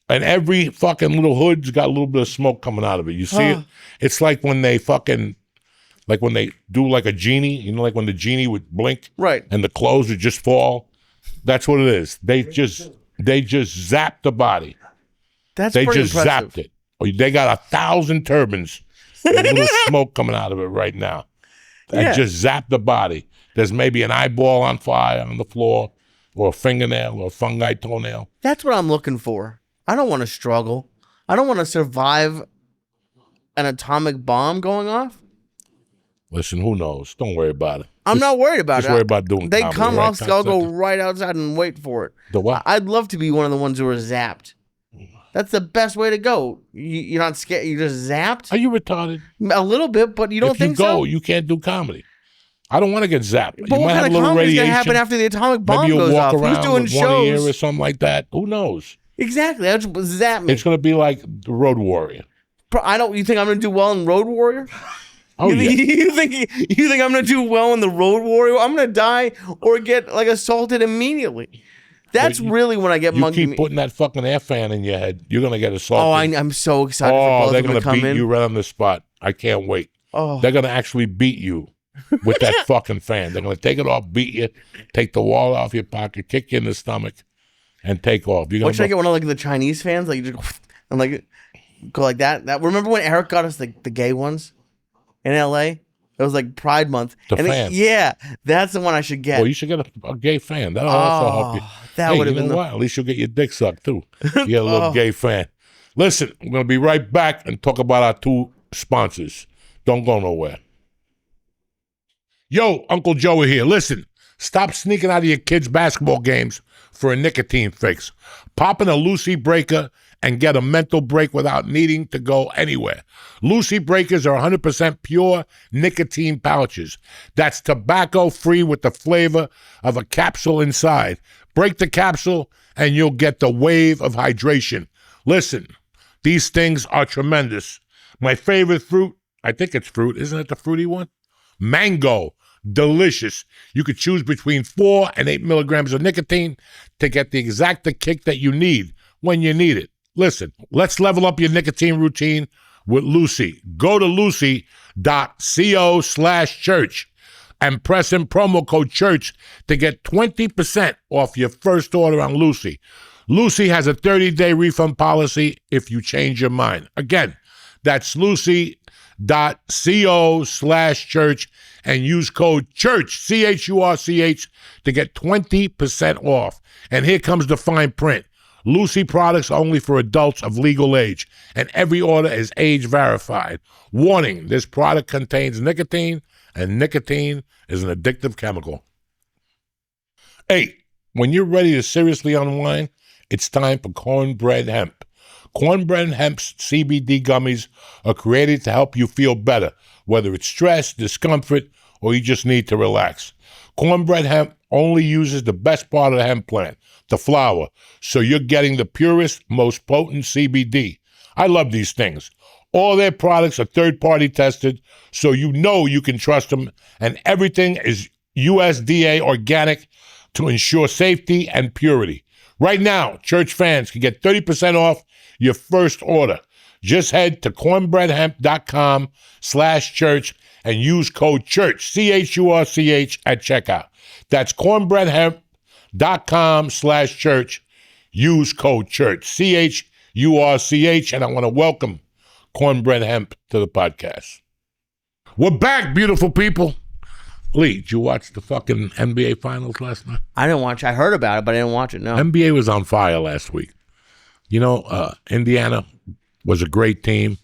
Speaker 1: And every fucking little hood's got a little bit of smoke coming out of it. You see it? It's like when they when they do like a genie, you know, like when the genie would blink.
Speaker 2: Right.
Speaker 1: And the clothes would just fall. That's what it is. They just zapped the body.
Speaker 2: They just
Speaker 1: zapped it. They got 1,000 turbans with a little smoke coming out of it right now. And just zapped the body. There's maybe an eyeball on fire on the floor, or a fingernail, or a fungi toenail.
Speaker 2: That's what I'm looking for. I don't want to struggle. I don't want to survive an atomic bomb going off.
Speaker 1: Listen, who knows? Don't worry about it.
Speaker 2: I'm not worried about it.
Speaker 1: Just worry about doing
Speaker 2: They
Speaker 1: comedy,
Speaker 2: come
Speaker 1: right?
Speaker 2: off, I'll go right outside and wait for it.
Speaker 1: The what?
Speaker 2: I'd love to be one of the ones who are zapped. That's the best way to go. You're not scared. You're just zapped.
Speaker 1: Are you retarded?
Speaker 2: A little bit, but you don't think so?
Speaker 1: If you go, you can't do comedy. I don't want to get zapped.
Speaker 2: But
Speaker 1: you
Speaker 2: what kind of comedy is going to happen after the atomic bomb goes off? Who's doing
Speaker 1: with
Speaker 2: shows?
Speaker 1: one ear or something like that? Who knows?
Speaker 2: Exactly. That's what zap me.
Speaker 1: It's going to be like the Road Warrior.
Speaker 2: You think I'm going to do well in Road Warrior?
Speaker 1: Oh,
Speaker 2: you think I'm gonna do well in the road warrior? I'm gonna die or get like assaulted immediately. That's really when I get
Speaker 1: You
Speaker 2: monkey.
Speaker 1: keep putting that fucking air fan in your head, you're gonna get
Speaker 2: Oh,
Speaker 1: assaulted.
Speaker 2: I'm so excited for
Speaker 1: Oh,
Speaker 2: both
Speaker 1: they're
Speaker 2: of them
Speaker 1: gonna
Speaker 2: to come
Speaker 1: beat
Speaker 2: in.
Speaker 1: you right on the spot. I can't wait.
Speaker 2: Oh,
Speaker 1: They're gonna actually beat you with that fucking fan. They're gonna take it off, beat you, take the wall off your pocket, kick you in the stomach, and take off.
Speaker 2: what should I get? One of like the Chinese fans, like you just and like go like that. Remember when Eric got us the gay ones in L.A.? It was like Pride Month.
Speaker 1: The fan.
Speaker 2: Yeah, that's the one I should get.
Speaker 1: Well, you should get a gay fan. That'll also help you.
Speaker 2: That would have been
Speaker 1: what? At least you'll get your dick sucked too. You get a little gay fan. Listen, we're gonna be right back and talk about our two sponsors. Don't go nowhere. Yo, Uncle Joey here. Listen, stop sneaking out of your kids' basketball games for a nicotine fix. Pop in a Lucy breaker and get a mental break without needing to go anywhere. Lucy breakers are 100% pure nicotine pouches. That's tobacco-free with the flavor of a capsule inside. Break the capsule and you'll get the wave of hydration. Listen, these things are tremendous. My favorite fruit, I think it's fruit, isn't it the fruity one? Mango. Delicious. You could choose between 4 and 8 milligrams of nicotine to get the exact kick that you need when you need it. Listen, let's level up your nicotine routine with Lucy. Go to lucy.co/church and press in promo code CHURCH to get 20% off your first order on Lucy. Lucy has a 30-day refund policy if you change your mind. Again, that's lucy.co/church and use code CHURCH, CHURCH, to get 20% off. And here comes the fine print. Lucy products are only for adults of legal age, and every order is age verified. Warning, this product contains nicotine, and nicotine is an addictive chemical. Hey, when you're ready to seriously unwind, it's time for Cornbread Hemp. Cornbread Hemp's CBD gummies are created to help you feel better, whether it's stress, discomfort, or you just need to relax. Cornbread Hemp only uses the best part of the hemp plant, the flower, so you're getting the purest, most potent CBD. I love these things. All their products are third-party tested, so you know you can trust them, and everything is USDA organic to ensure safety and purity. Right now, church fans can get 30% off your first order. Just head to cornbreadhemp.com/church and use code CHURCH, CHURCH, at checkout. That's cornbreadhemp.com/church. Use code CHURCH, CHURCH, and I want to welcome Cornbread Hemp to the podcast. We're back, beautiful people. Lee, did you watch the fucking NBA Finals last night?
Speaker 2: I didn't watch. I heard about it, but I didn't watch it. No.
Speaker 1: NBA was on fire last week. You know, Indiana was a great team.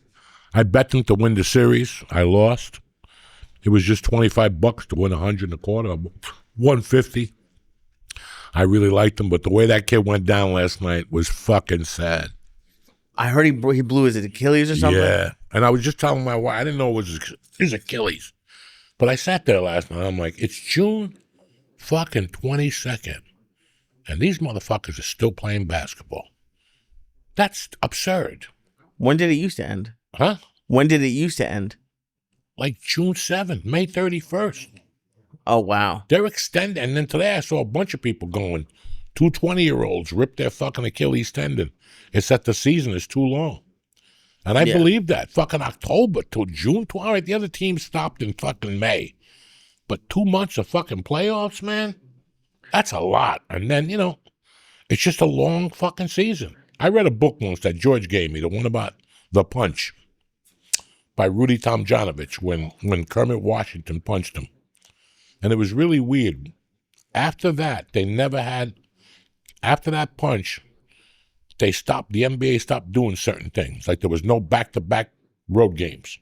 Speaker 1: I bet them to win the series. I lost. It was just $25 to win 100 and a quarter, 150. I really liked him, but the way that kid went down last night was fucking sad.
Speaker 2: I heard he blew his Achilles or something.
Speaker 1: Yeah, and I was just telling my wife, I didn't know it was his Achilles. But I sat there last night, I'm like, it's June fucking 22nd, and these motherfuckers are still playing basketball. That's absurd.
Speaker 2: When did it used to end?
Speaker 1: Huh?
Speaker 2: When did it used to end?
Speaker 1: Like June 7th, May 31st.
Speaker 2: Oh, wow.
Speaker 1: They're extending. And then today I saw a bunch of people going, 2 20-year-olds ripped their fucking Achilles tendon. It's that the season is too long. And I believe that. Fucking October till June. All right, the other team stopped in fucking May. But 2 months of fucking playoffs, man, that's a lot. And then, you know, it's just a long fucking season. I read a book once that George gave me, the one about The Punch by Rudy Tomjanovich when Kermit Washington punched him. And it was really weird. After that, after that punch, the NBA stopped doing certain things. Like there was no back-to-back road games.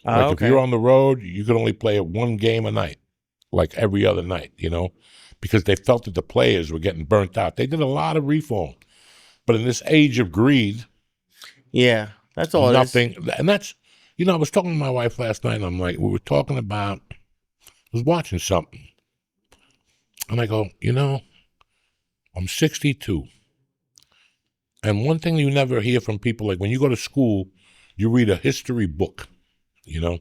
Speaker 1: If you're on the road, you could only play 1 game a night, like every other night, you know, because they felt that the players were getting burnt out. They did a lot of reform. But in this age of greed,
Speaker 2: that's all
Speaker 1: nothing. And that's, you know, I was talking to my wife last night, and I'm like, we were talking about, I was watching something. And I go, you know, I'm 62. And one thing you never hear from people, like when you go to school, you read a history book, you know?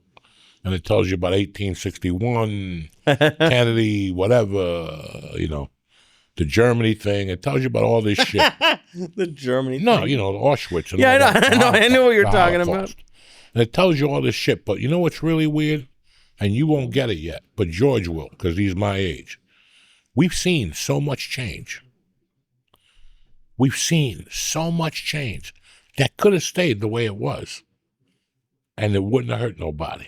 Speaker 1: and it tells you about 1861, Kennedy, whatever, the Germany thing. It tells you about all this shit.
Speaker 2: The Germany thing.
Speaker 1: No, Auschwitz. And
Speaker 2: Yeah,
Speaker 1: all
Speaker 2: I
Speaker 1: that,
Speaker 2: know. I know what you're talking
Speaker 1: Holocaust.
Speaker 2: about.
Speaker 1: And it tells you all this shit. But you know what's really weird? And you won't get it yet, but George will, because he's my age. We've seen so much change. We've seen so much change that could have stayed the way it was, and it wouldn't have hurt nobody.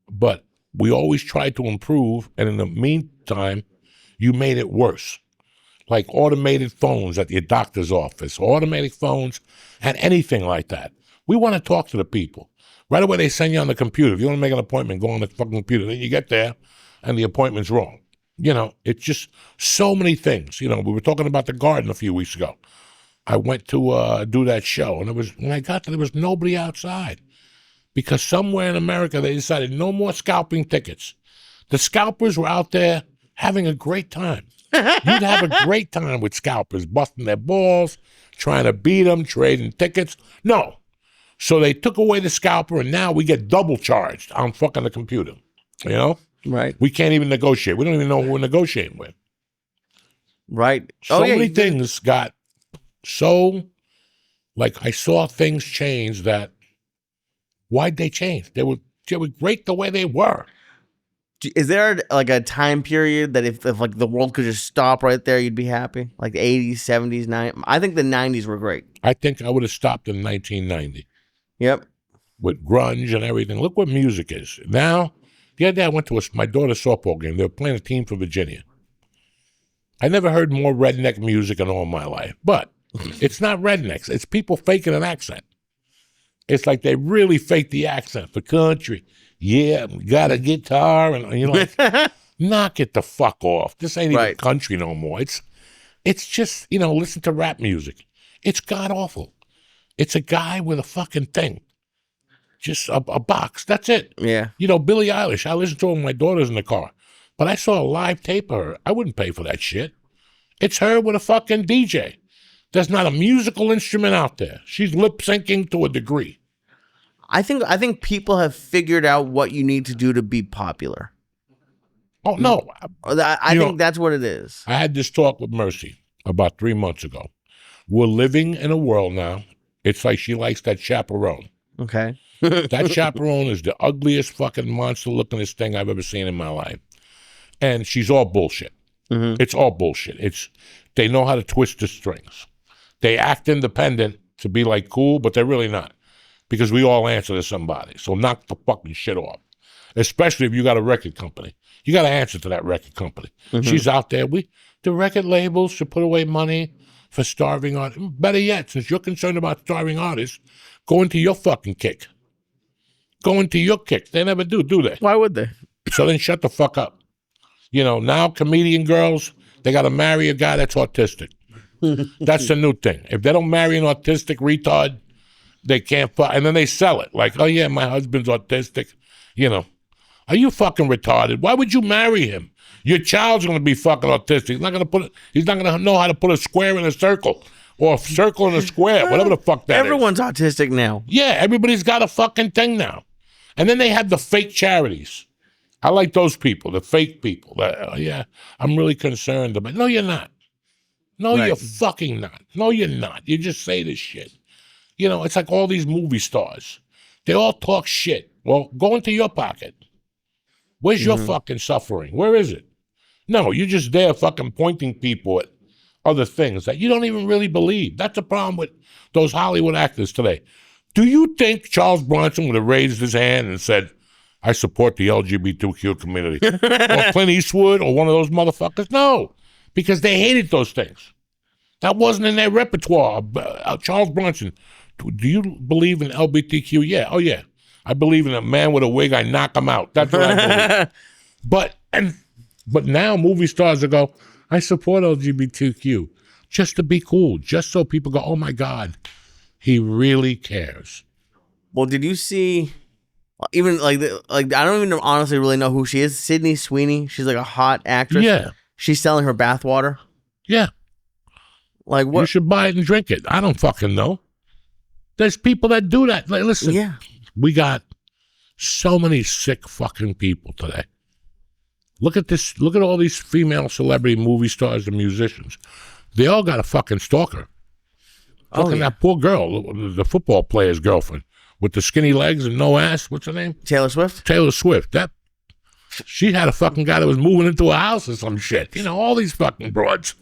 Speaker 1: But we always tried to improve, and in the meantime, you made it worse. Like automated phones at your doctor's office, automatic phones, and anything like that. We want to talk to the people. Right away, they send you on the computer. If you want to make an appointment, go on the fucking computer. Then you get there, and the appointment's wrong. It's just so many things. We were talking about the garden a few weeks ago. I went to do that show, and when I got there, there was nobody outside. Because somewhere in America, they decided no more scalping tickets. The scalpers were out there having a great time. You'd have a great time with scalpers, busting their balls, trying to beat them, trading tickets. No. So they took away the scalper, and now we get double charged on fucking the computer.
Speaker 2: Right.
Speaker 1: We can't even negotiate. We don't even know who we're negotiating with.
Speaker 2: Right.
Speaker 1: So many things got so, I saw things change that, why'd they change? They were great the way they were.
Speaker 2: Is there a time period that if the world could just stop right there, you'd be happy? Like the 80s, 70s, 90s? I think the 90s were great.
Speaker 1: I think I would have stopped in 1990.
Speaker 2: Yep.
Speaker 1: With grunge and everything. Look what music is. Now, the other day I went to my daughter's softball game. They were playing a team for Virginia. I never heard more redneck music in all my life. But it's not rednecks. It's people faking an accent. It's like they really fake the accent for country. Yeah, got a guitar. And knock it the fuck off. This ain't even country no more. It's just, listen to rap music. It's god-awful. It's a guy with a fucking thing. Just a box. That's it.
Speaker 2: Yeah.
Speaker 1: Billie Eilish. I listen to her when my daughter's in the car. But I saw a live tape of her. I wouldn't pay for that shit. It's her with a fucking DJ. There's not a musical instrument out there. She's lip syncing to a degree.
Speaker 2: I think people have figured out what you need to do to be popular.
Speaker 1: Oh, no.
Speaker 2: I think that's what it is.
Speaker 1: I had this talk with Mercy about 3 months ago. We're living in a world now. It's like she likes that chaperone.
Speaker 2: Okay.
Speaker 1: That chaperone is the ugliest fucking monster-lookingest thing I've ever seen in my life. And she's all bullshit. Mm-hmm. It's all bullshit. They know how to twist the strings. They act independent to be cool, but they're really not. Because we all answer to somebody. So knock the fucking shit off. Especially if you got a record company. You got to answer to that record company. Mm-hmm. She's out there. The record labels should put away money for starving artists. Better yet, since you're concerned about starving artists, go into your fucking kick. Go into your kick. They never do they?
Speaker 2: Why would they?
Speaker 1: So then shut the fuck up. Now comedian girls, they got to marry a guy that's autistic. That's the new thing. If they don't marry an autistic retard, they can't fuck. And then they sell it. Like, oh yeah, my husband's autistic. Are you fucking retarded? Why would you marry him? Your child's going to be fucking autistic. He's not going to know how to put a square in a circle or a circle in a square, whatever the fuck that
Speaker 2: Everyone's autistic now.
Speaker 1: Yeah, everybody's got a fucking thing now. And then they have the fake charities. I like those people, the fake people. I'm really concerned about. No, you're not. No, you're fucking not. No, you're not. You just say this shit. It's like all these movie stars. They all talk shit. Well, go into your pocket. Where's your fucking suffering? Where is it? No, you're just there fucking pointing people at other things that you don't even really believe. That's the problem with those Hollywood actors today. Do you think Charles Bronson would have raised his hand and said, I support the LGBTQ community? Or Clint Eastwood or one of those motherfuckers? No, because they hated those things. That wasn't in their repertoire. Charles Bronson, do you believe in LGBTQ? Yeah. Oh, yeah. I believe in a man with a wig. I knock him out. That's what I believe. But now movie stars will go, I support LGBTQ just to be cool, just so people go, oh my God, he really cares.
Speaker 2: Well, did you see even I don't even honestly really know who she is. Sydney Sweeney. She's like a hot actress.
Speaker 1: Yeah.
Speaker 2: She's selling her bathwater.
Speaker 1: Yeah.
Speaker 2: Like what?
Speaker 1: You should buy it and drink it. I don't fucking know. There's people that do that. Listen.
Speaker 2: Yeah.
Speaker 1: We got So many sick fucking people today. Look at this. Look at all these female celebrity movie stars and musicians. They all got a fucking stalker. Fucking that poor girl, the football player's girlfriend with the skinny legs and no ass. What's her name?
Speaker 2: Taylor Swift?
Speaker 1: Taylor Swift. She had a fucking guy that was moving into a house or some shit. You know, all these fucking broads.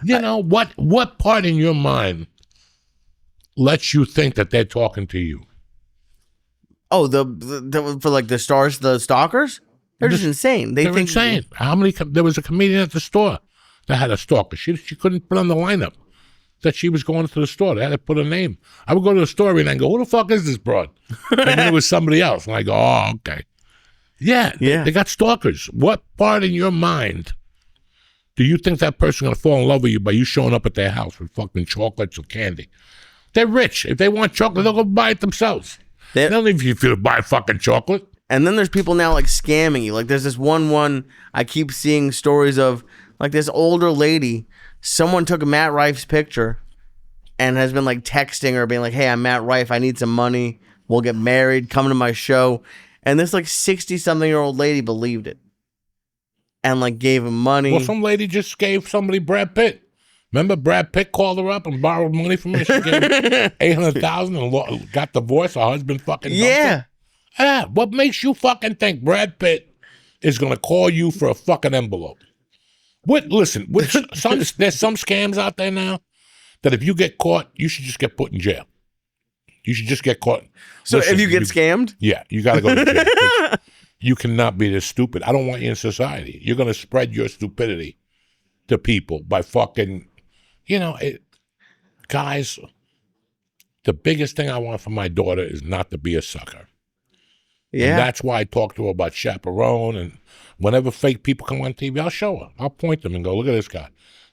Speaker 1: You know, what part in your mind lets you think that they're talking to you?
Speaker 2: Oh, for like the stars, the stalkers? They're just insane. They're
Speaker 1: insane. How many? There was a comedian at the store that had a stalker. She couldn't put on the lineup that she was going to the store. They had to put a name. I would go to the store and go, "Who the fuck is this broad?" And then it was somebody else. And I go, "Oh, okay." Yeah. They got stalkers. What part in your mind do you think that person gonna fall in love with you by you showing up at their house with fucking chocolates or candy? They're rich. If they want chocolate, they'll go buy it themselves. They don't need you to buy fucking chocolate.
Speaker 2: And then there's people now like scamming you. Like there's this one I keep seeing stories of, like this older lady. Someone took Matt Rife's picture and has been like texting her, being like, "Hey, I'm Matt Rife. I need some money. We'll get married. Come to my show." And this like 60-something-year-old lady believed it and like gave him money.
Speaker 1: Well, some lady just gave somebody Brad Pitt. Remember Brad Pitt called her up and borrowed money from her? She gave $800,000 and got divorced. Her husband fucking dumped her. Yeah, what makes you fucking think Brad Pitt is going to call you for a fucking envelope? Listen, there's some scams out there now that if you get caught, you should just get put in jail. You should just get caught.
Speaker 2: So listen, if you get scammed?
Speaker 1: Yeah, you got to go to jail. You cannot be this stupid. I don't want you in society. You're going to spread your stupidity to people by fucking, guys, the biggest thing I want for my daughter is not to be a sucker. Yeah. And that's why I talk to her about chaperone, and whenever fake people come on TV, I'll show her. I'll point them and go, "Look at this guy.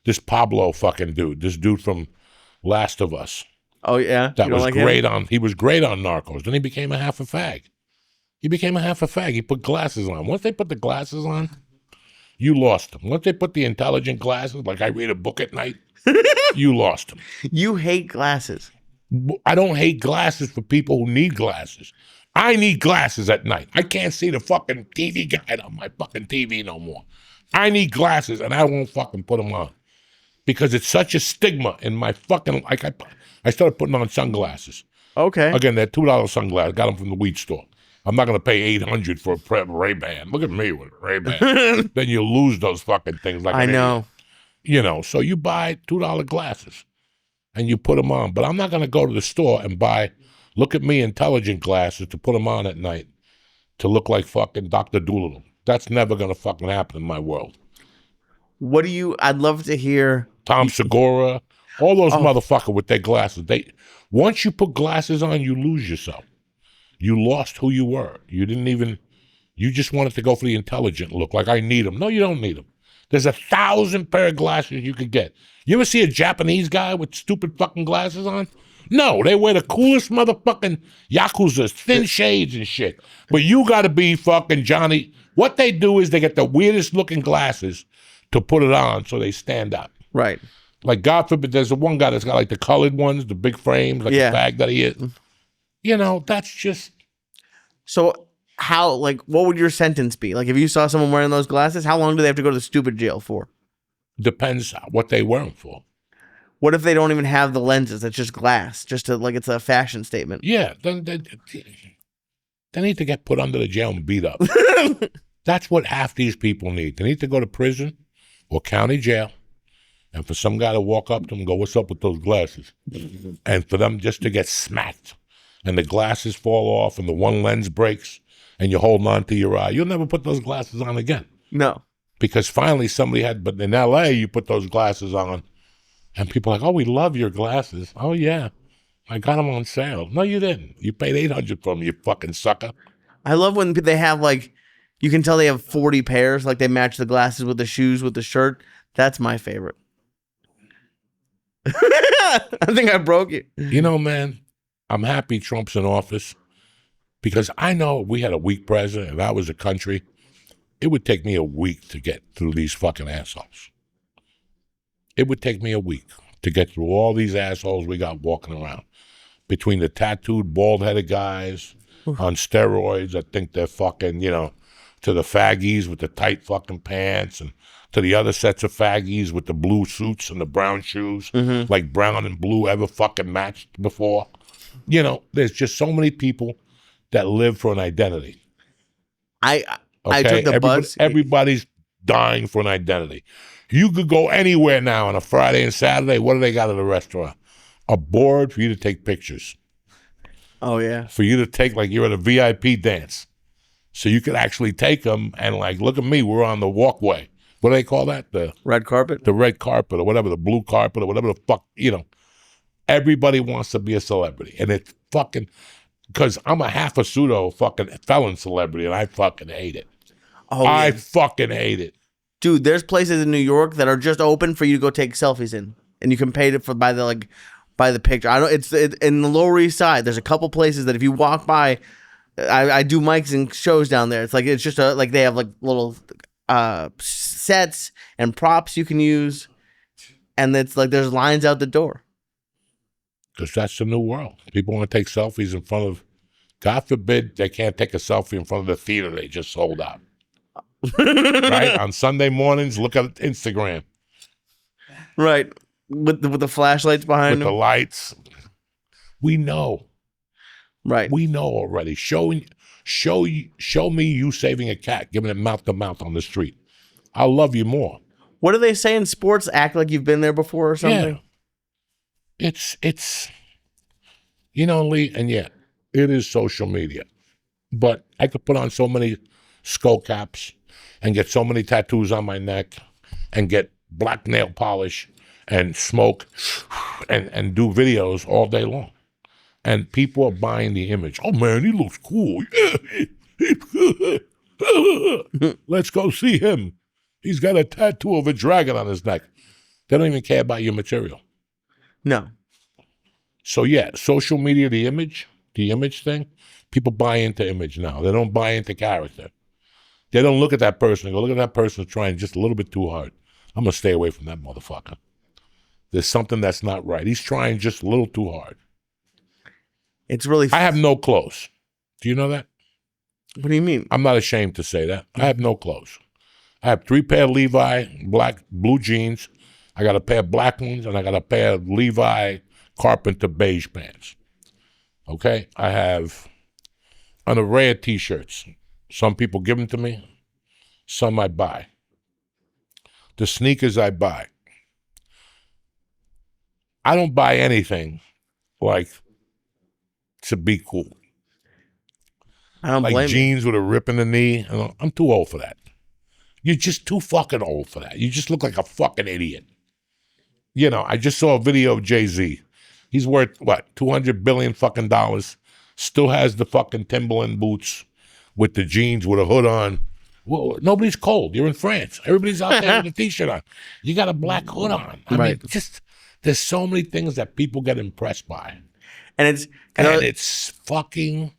Speaker 1: This Pablo fucking dude. This dude from Last of Us."
Speaker 2: Oh, yeah?
Speaker 1: That was great on, he was great on Narcos. Then he became a half a fag. He put glasses on. Once they put the glasses on, you lost him. Once they put the intelligent glasses, like I read a book at night, you lost him.
Speaker 2: You hate glasses.
Speaker 1: I don't hate glasses for people who need glasses. I need glasses at night. I can't see the fucking TV guide on my fucking TV no more. I need glasses, and I won't fucking put them on because it's such a stigma in my fucking, like I started putting on sunglasses.
Speaker 2: Okay.
Speaker 1: Again, they're $2 sunglasses. Got them from the weed store. I'm not going to pay $800 for a Ray-Ban. Look at me with a Ray-Ban. Then you lose those fucking things. Like I know. So you buy $2 glasses, and you put them on. But I'm not going to go to the store and buy, look at me, intelligent glasses to put them on at night to look like fucking Dr. Doolittle. That's never going to fucking happen in my world.
Speaker 2: I'd love to hear.
Speaker 1: Tom Segura, all those motherfuckers with their glasses. Once you put glasses on, you lose yourself. You lost who you were. You just wanted to go for the intelligent look, like I need them. No, you don't need them. There's 1,000 pair of glasses you could get. You ever see a Japanese guy with stupid fucking glasses on? No, they wear the coolest motherfucking Yakuza, thin shades and shit. But you got to be fucking Johnny. What they do is they get the weirdest looking glasses to put it on so they stand out.
Speaker 2: Right.
Speaker 1: Like, God forbid, there's the one guy that's got like the colored ones, the big frames, like the bag that he is. That's just.
Speaker 2: So how, what would your sentence be? Like, if you saw someone wearing those glasses, how long do they have to go to stupid jail for?
Speaker 1: Depends what they wear them for.
Speaker 2: What if they don't even have the lenses? It's just glass, just to, it's a fashion statement.
Speaker 1: Yeah, then they need to get put under the jail and beat up. That's what half these people need. They need to go to prison or county jail, and for some guy to walk up to them and go, "What's up with those glasses?" And for them just to get smacked, and the glasses fall off, and the one lens breaks, and you're holding on to your eye. You'll never put those glasses on again.
Speaker 2: No.
Speaker 1: Because finally somebody but in L.A., you put those glasses on, and people are like, "Oh, we love your glasses." "Oh, yeah, I got them on sale." "No, you didn't. You paid $800 for them, you fucking sucker."
Speaker 2: I love when they have, you can tell they have 40 pairs, they match the glasses with the shoes, with the shirt. That's my favorite. I think I broke you.
Speaker 1: Man, I'm happy Trump's in office because I know if we had a weak president, if I was a country, it would take me a week to get through these fucking assholes. It would take me a week to get through all these assholes we got walking around. Between the tattooed, bald-headed guys, on steroids. I think they're fucking, to the faggies with the tight fucking pants, and to the other sets of faggies with the blue suits and the brown shoes, like brown and blue ever fucking matched before. There's just so many people that live for an identity.
Speaker 2: I
Speaker 1: Okay,
Speaker 2: took the bus.
Speaker 1: Everybody's dying for an identity. You could go anywhere now on a Friday and Saturday. What do they got at a restaurant? A board for you to take pictures.
Speaker 2: Oh yeah.
Speaker 1: For you to take, like you're at a VIP dance. So you could actually take them and like, look at me, we're on the walkway. What do they call that? The
Speaker 2: red carpet?
Speaker 1: The red carpet or whatever, the blue carpet or whatever the fuck, Everybody wants to be a celebrity. And it's fucking, because I'm a half a pseudo fucking felon celebrity and I fucking hate it.
Speaker 2: Oh,
Speaker 1: I
Speaker 2: yeah.
Speaker 1: fucking hate it.
Speaker 2: Dude, there's places in New York that are just open for you to go take selfies in. And you can pay it by the picture. I don't. It's in the Lower East Side. There's a couple places that if you walk by, I do mics and shows down there. It's just they have like little sets and props you can use, and it's like there's lines out the door.
Speaker 1: Because that's the new world. People want to take selfies in front of. God forbid they can't take a selfie in front of the theater they just sold out. Right on Sunday mornings, look at Instagram.
Speaker 2: Right. With the flashlights behind
Speaker 1: with
Speaker 2: them.
Speaker 1: The lights. We know.
Speaker 2: Right.
Speaker 1: We know already. Show me you saving a cat, giving it mouth to mouth on the street. I'll love you more.
Speaker 2: What do they say in sports? Act like you've been there before or something?
Speaker 1: Yeah. It's Lee, and it is social media. But I could put on so many skull caps and get so many tattoos on my neck and get black nail polish and smoke and do videos all day long. And people are buying the image. Oh, man, he looks cool. Yeah. Let's go see him. He's got a tattoo of a dragon on his neck. They don't even care about your material.
Speaker 2: No.
Speaker 1: So, social media, the image thing, people buy into image now. They don't buy into character. They don't look at that person and go, look at that person trying just a little bit too hard. I'm going to stay away from that motherfucker. There's something that's not right. He's trying just a little too hard.
Speaker 2: It's really...
Speaker 1: I have no clothes. Do you know that?
Speaker 2: What do you mean?
Speaker 1: I'm not ashamed to say that. I have no clothes. I have 3 pair of Levi blue jeans. I got a pair of black ones, and I got a pair of Levi Carpenter beige pants. Okay? I have an array of T-shirts. Some people give them to me. Some I buy. The sneakers I buy. I don't buy anything like to be cool.
Speaker 2: I don't
Speaker 1: like
Speaker 2: blame
Speaker 1: jeans with a rip in the knee. I'm too old for that. You're just too fucking old for that. You just look like a fucking idiot. I just saw a video of Jay-Z. He's worth, what, $200 billion fucking dollars. Still has the fucking Timberland boots with the jeans with a hood on. Well, nobody's cold. You're in France. Everybody's out there with a T-shirt on. You got a black hood on. I mean, there's so many things that people get impressed by.
Speaker 2: And
Speaker 1: it's fucking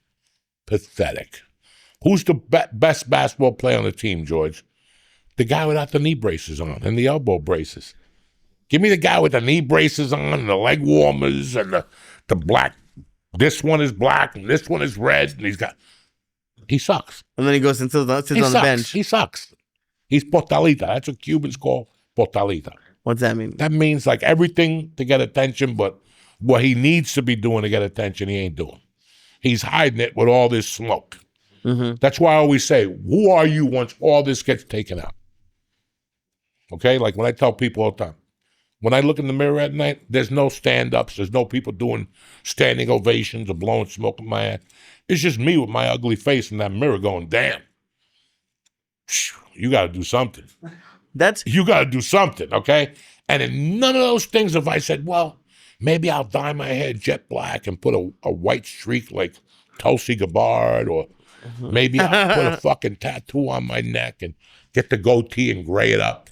Speaker 1: pathetic. Who's the best basketball player on the team, George? The guy without the knee braces on and the elbow braces. Give me the guy with the knee braces on and the leg warmers and the black. This one is black and this one is red and he sucks.
Speaker 2: And then he goes and sits on the bench.
Speaker 1: He sucks. He's portalita. That's what Cubans call portalita.
Speaker 2: What's that mean?
Speaker 1: That means like everything to get attention, but what he needs to be doing to get attention, he ain't doing. He's hiding it with all this smoke. Mm-hmm. That's why I always say, who are you once all this gets taken out? Okay? Like when I tell people all the time, when I look in the mirror at night, there's no stand-ups. There's no people doing standing ovations or blowing smoke in my ass. It's just me with my ugly face in that mirror going, damn, you got to do something. You got to do something, okay? And in none of those things have I said, well, maybe I'll dye my hair jet black and put a white streak like Tulsi Gabbard, or maybe I'll put a fucking tattoo on my neck and get the goatee and gray it up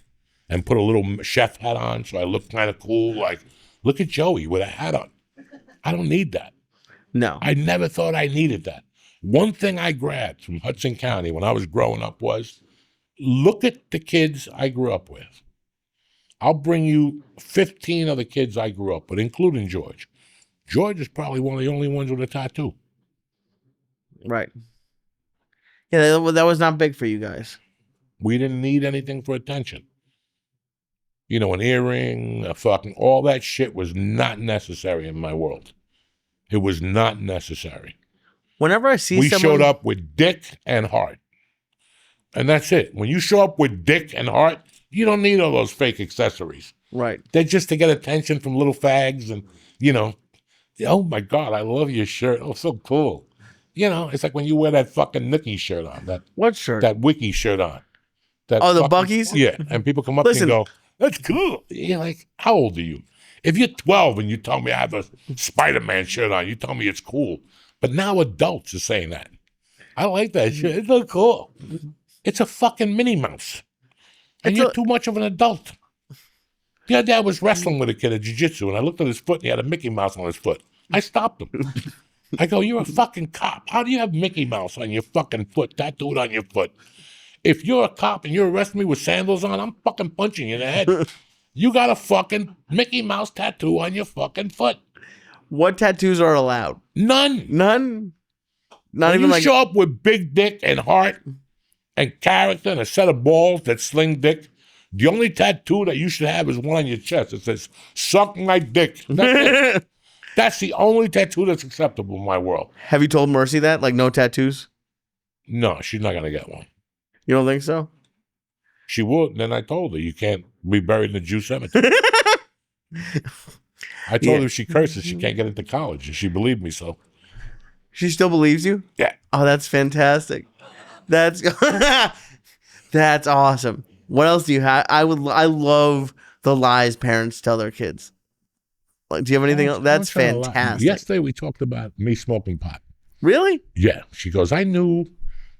Speaker 1: and put a little chef hat on so I look kind of cool. Like, look at Joey with a hat on. I don't need that.
Speaker 2: No.
Speaker 1: I never thought I needed that. One thing I grabbed from Hudson County when I was growing up was, look at the kids I grew up with. I'll bring you 15 of the kids I grew up with, including George. George is probably one of the only ones with a tattoo.
Speaker 2: Right. Yeah, that was not big for you guys.
Speaker 1: We didn't need anything for attention. You know, an earring, a fucking, all that shit was not necessary in my world. It was not necessary.
Speaker 2: Whenever I see
Speaker 1: We
Speaker 2: someone,
Speaker 1: showed up with dick and heart. And that's it. When you show up with dick and heart, you don't need all those fake accessories.
Speaker 2: right?
Speaker 1: They're just to get attention from little fags and, you know, oh my God, I love your shirt. Oh, so cool. You know, it's like when you wear that fucking Nookie shirt on,
Speaker 2: What shirt?
Speaker 1: that Wiki shirt on. That
Speaker 2: Oh, the
Speaker 1: fucking,
Speaker 2: Buckies?
Speaker 1: Yeah, and people come up
Speaker 2: Listen.
Speaker 1: to you and go, that's cool. You're like, how old are you? If you're 12 and you tell me I have a Spider-Man shirt on, you tell me it's cool. But now adults are saying that. I like that shit. It's so cool. It's a fucking Minnie Mouse. And you're too much of an adult. The other day I was wrestling with a kid at Jiu-jitsu, and I looked at his foot, and he had a Mickey Mouse on his foot. I stopped him. I go, you're a fucking cop. How do you have Mickey Mouse on your fucking foot, tattooed on your foot? If you're a cop and you're arresting me with sandals on, I'm fucking punching you in the head. You got a fucking Mickey Mouse tattoo on your fucking foot.
Speaker 2: What tattoos are allowed?
Speaker 1: None.
Speaker 2: None? Not
Speaker 1: When
Speaker 2: even
Speaker 1: you
Speaker 2: like...
Speaker 1: show up with big dick and heart and character and a set of balls that sling dick, the only tattoo that you should have is one on your chest that says, suck my dick. That's it. That's the only tattoo that's acceptable in my world.
Speaker 2: Have you told Mercy that? Like, no tattoos?
Speaker 1: No, she's not going to get one.
Speaker 2: You don't think so?
Speaker 1: She would. Then I told her, you can't be buried in the Jew cemetery. I told her if she curses, she can't get into college. And she believed me, so.
Speaker 2: She still believes you?
Speaker 1: Yeah.
Speaker 2: Oh, that's fantastic. That's that's awesome. What else do you have? I love the lies parents tell their kids. Like, do you have anything else? That's fantastic.
Speaker 1: Yesterday we talked about me smoking pot.
Speaker 2: Really?
Speaker 1: Yeah. She goes, I knew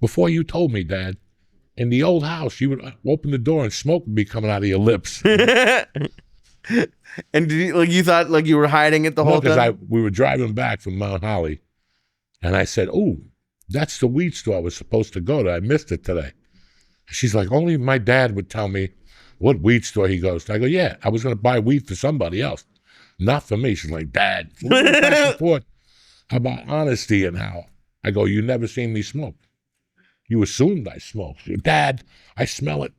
Speaker 1: before you told me, Dad, in the old house, you would open the door and smoke would be coming out of your lips.
Speaker 2: And did you thought like you were hiding it the whole time?
Speaker 1: Because we were driving back from Mount Holly, and I said, "Oh, that's the weed store I was supposed to go to. I missed it today." She's like, "Only my dad would tell me what weed store he goes to." I go, "Yeah, I was going to buy weed for somebody else, not for me." She's like, "Dad, back and forth about honesty and how." I go, "You never seen me smoke. You assumed I smoked. Dad, I smell it.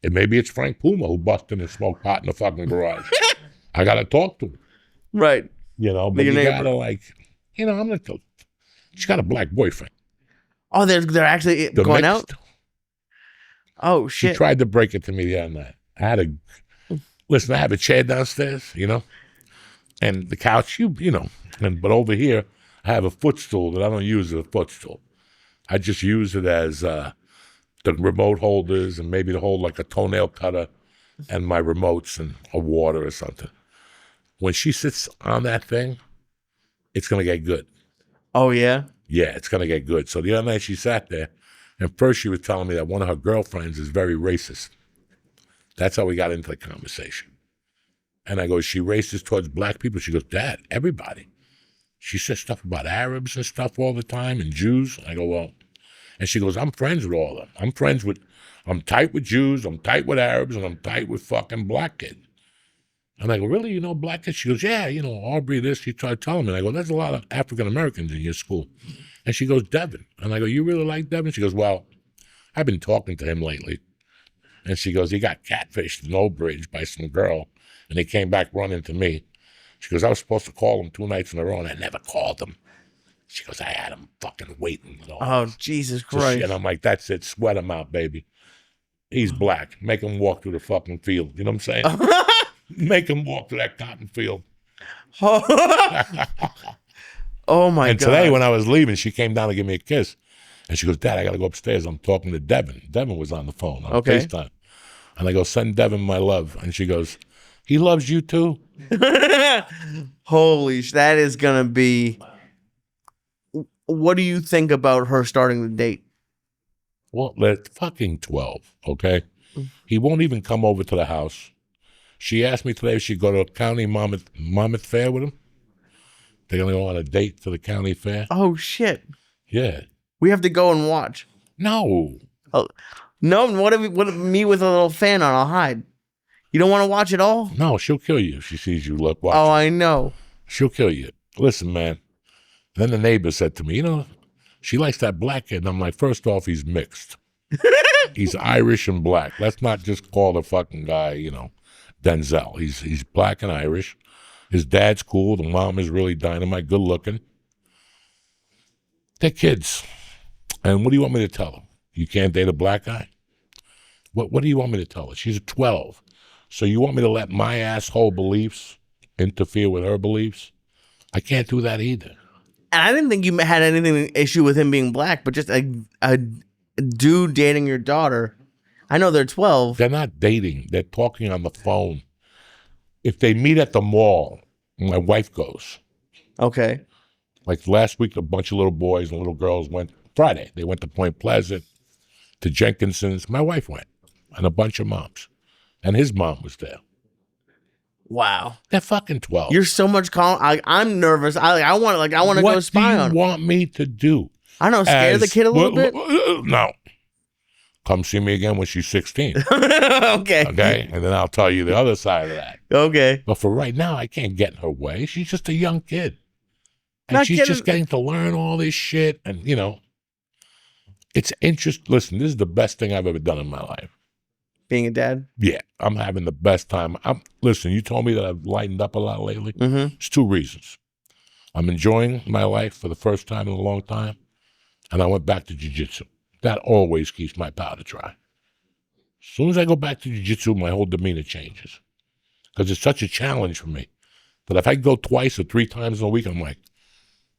Speaker 1: And maybe it's Frank Puma who busted and smoked pot in the fucking garage. I got to talk to him."
Speaker 2: Right.
Speaker 1: You know, but you got to like, you know, I'm not, she's got a black boyfriend.
Speaker 2: Oh, they're actually going out? Oh, shit.
Speaker 1: She tried to break it to me the other night. I have a chair downstairs, you know, and the couch, you know, but over here, I have a footstool that I don't use as a footstool. I just use it as the remote holders and maybe to hold like a toenail cutter and my remotes and a water or something. When she sits on that thing, it's going to get good.
Speaker 2: Oh, yeah?
Speaker 1: Yeah, it's going to get good. So the other night she sat there, and first she was telling me that one of her girlfriends is very racist. That's how we got into the conversation. And I go, is she racist towards black people? She goes, Dad, everybody. She says stuff about Arabs and stuff all the time and Jews. I go, well, and she goes, I'm friends with all of them. I'm tight with Jews, I'm tight with Arabs, and I'm tight with fucking black kids. And I go, really, you know black kids? She goes, yeah, you know, Aubrey this. She tried telling me. And I go, there's a lot of African-Americans in your school. And she goes, Devin. And I go, you really like Devin? She goes, well, I've been talking to him lately. And she goes, he got catfished in Old Bridge by some girl, and he came back running to me. She goes, I was supposed to call him 2 nights in a row, and I never called him. She goes, I had him fucking waiting.
Speaker 2: Oh, Jesus Christ.
Speaker 1: And I'm like, that's it. Sweat him out, baby. He's black. Make him walk through the fucking field. You know what I'm saying? Make him walk through that cotton field.
Speaker 2: Oh, my God.
Speaker 1: And today when I was leaving, she came down to give me a kiss. And she goes, Dad, I got to go upstairs. I'm talking to Devin. Devin was on the phone on FaceTime. And I go, send Devin my love. And she goes, he loves you too?
Speaker 2: Holy that is going to be... What do you think about her starting the date?
Speaker 1: Well, they're fucking 12, okay? He won't even come over to the house. She asked me today if she'd go to a county Monmouth fair with him. They're going to go on a date to the county fair.
Speaker 2: Oh, shit.
Speaker 1: Yeah.
Speaker 2: We have to go and watch.
Speaker 1: No.
Speaker 2: Oh, no, what if me with a little fan on? I'll hide. You don't want to watch it all?
Speaker 1: No, she'll kill you if she sees you watching.
Speaker 2: Oh, I know.
Speaker 1: She'll kill you. Listen, man. Then the neighbor said to me, you know, She likes that black kid. And I'm like, first off, he's mixed. He's Irish and black. Let's not just call the fucking guy, Denzel. He's black and Irish. His dad's cool. The mom is really dynamite, good looking. They're kids. And what do you want me to tell them? You can't date a black guy? What do you want me to tell her? She's 12. So you want me to let my asshole beliefs interfere with her beliefs? I can't do that either.
Speaker 2: And I didn't think you had anything issue with him being black, but just a dude dating your daughter. I know they're 12.
Speaker 1: They're not dating. They're talking on the phone. If they meet at the mall, my wife goes.
Speaker 2: Okay.
Speaker 1: Like last week, a bunch of little boys and little girls went. Friday, they went to Point Pleasant, to Jenkinson's. My wife went, and a bunch of moms. And his mom was there.
Speaker 2: Wow.
Speaker 1: They're fucking 12.
Speaker 2: You're so much calm. I'm nervous. I want to go spy on
Speaker 1: What
Speaker 2: him.
Speaker 1: do you want me to do?
Speaker 2: I don't know, scare the kid a little bit?
Speaker 1: No. Come see me again when she's 16.
Speaker 2: Okay.
Speaker 1: Okay? And then I'll tell you the other side of that.
Speaker 2: Okay.
Speaker 1: But for right now, I can't get in her way. She's just a young kid. And
Speaker 2: Not
Speaker 1: she's
Speaker 2: kidding.
Speaker 1: just getting to learn all this shit. And, it's interesting. Listen, this is the best thing I've ever done in my life.
Speaker 2: Being a dad?
Speaker 1: Yeah, I'm having the best time. Listen, you told me that I've lightened up a lot lately.
Speaker 2: Mm-hmm.
Speaker 1: It's 2 reasons. I'm enjoying my life for the first time in a long time, and I went back to jiu-jitsu. That always keeps my powder dry. As soon as I go back to jiu-jitsu, my whole demeanor changes. Because it's such a challenge for me that if I go 2 or 3 times in a week, I'm like,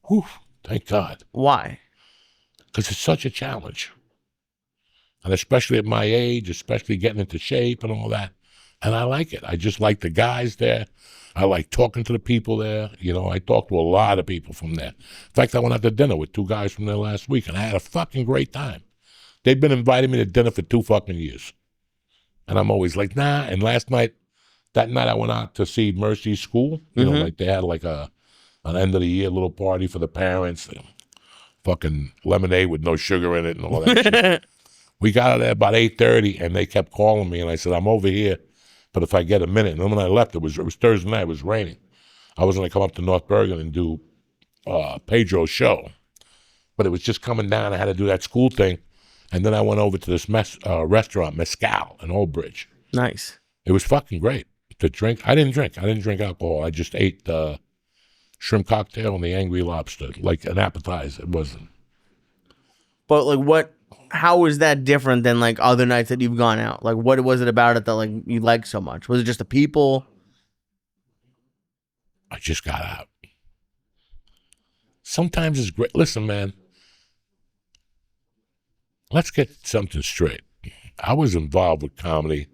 Speaker 1: whew, thank God.
Speaker 2: Why?
Speaker 1: Because it's such a challenge. And especially at my age, especially getting into shape and all that. And I like it. I just like the guys there. I like talking to the people there. I talked to a lot of people from there. In fact, I went out to dinner with 2 guys from there last week, and I had a fucking great time. They've been inviting me to dinner for 2 fucking years. And I'm always like, nah. And that night I went out to see Mercy's school. Like they had like an end of the year little party for the parents. Fucking lemonade with no sugar in it and all that shit. We got out there about 8:30, and they kept calling me, and I said, I'm over here, but if I get a minute. And then when I left, it was Thursday night, it was raining. I was going to come up to North Bergen and do Pedro's show, but it was just coming down. I had to do that school thing, and then I went over to this restaurant, Mescal, in Old Bridge.
Speaker 2: Nice.
Speaker 1: It was fucking great to drink. I didn't drink alcohol. I just ate shrimp cocktail and the Angry Lobster, like an appetizer. It wasn't.
Speaker 2: But like how is that different than like other nights that you've gone out? Like what was it about it that like you liked so much? Was it just the people?
Speaker 1: I just got out. Sometimes it's great. Listen, man, let's get something straight. I was involved with comedy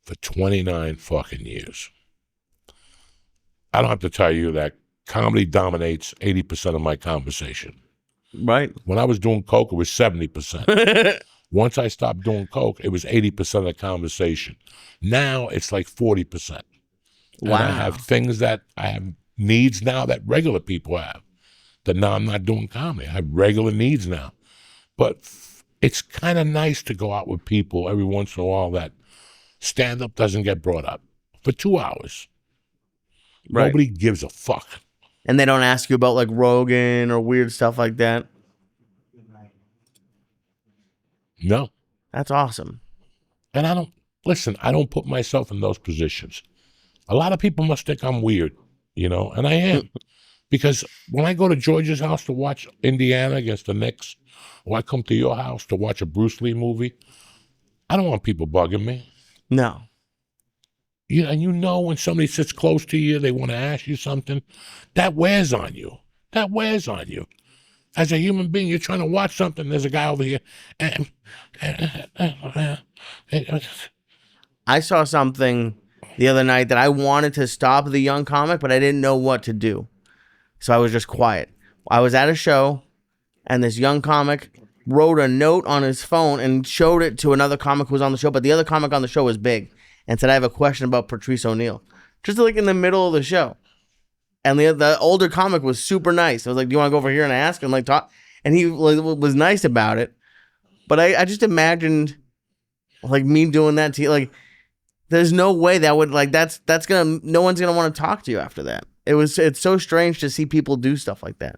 Speaker 1: for 29 fucking years. I don't have to tell you that comedy dominates 80% of my conversation.
Speaker 2: Right.
Speaker 1: When I was doing coke, it was 70%. Once I stopped doing coke, it was 80% of the conversation. Now it's like 40%.
Speaker 2: Wow.
Speaker 1: And I have things I have needs now that regular people have. That now I'm not doing comedy. I have regular needs now. But it's kind of nice to go out with people every once in a while that stand-up doesn't get brought up for 2 hours.
Speaker 2: Right.
Speaker 1: Nobody gives a fuck.
Speaker 2: And they don't ask you about like Rogan or weird stuff like that?
Speaker 1: No.
Speaker 2: That's awesome.
Speaker 1: And I don't put myself in those positions. A lot of people must think I'm weird, and I am. Because when I go to George's house to watch Indiana against the Knicks, or I come to your house to watch a Bruce Lee movie, I don't want people bugging me.
Speaker 2: No.
Speaker 1: And when somebody sits close to you, they want to ask you something, that wears on you. That wears on you. As a human being, you're trying to watch something, there's a guy over here.
Speaker 2: I saw something the other night that I wanted to stop the young comic, but I didn't know what to do. So I was just quiet. I was at a show, and this young comic wrote a note on his phone and showed it to another comic who was on the show, but the other comic on the show was big, and said, I have a question about Patrice O'Neal. Just like in the middle of the show. And the older comic was super nice. I was like, do you want to go over here and ask? And like talk? And he was nice about it. But I just imagined like me doing that to you. Like, there's no way that would like, no one's going to want to talk to you after that. It's so strange to see people do stuff like that.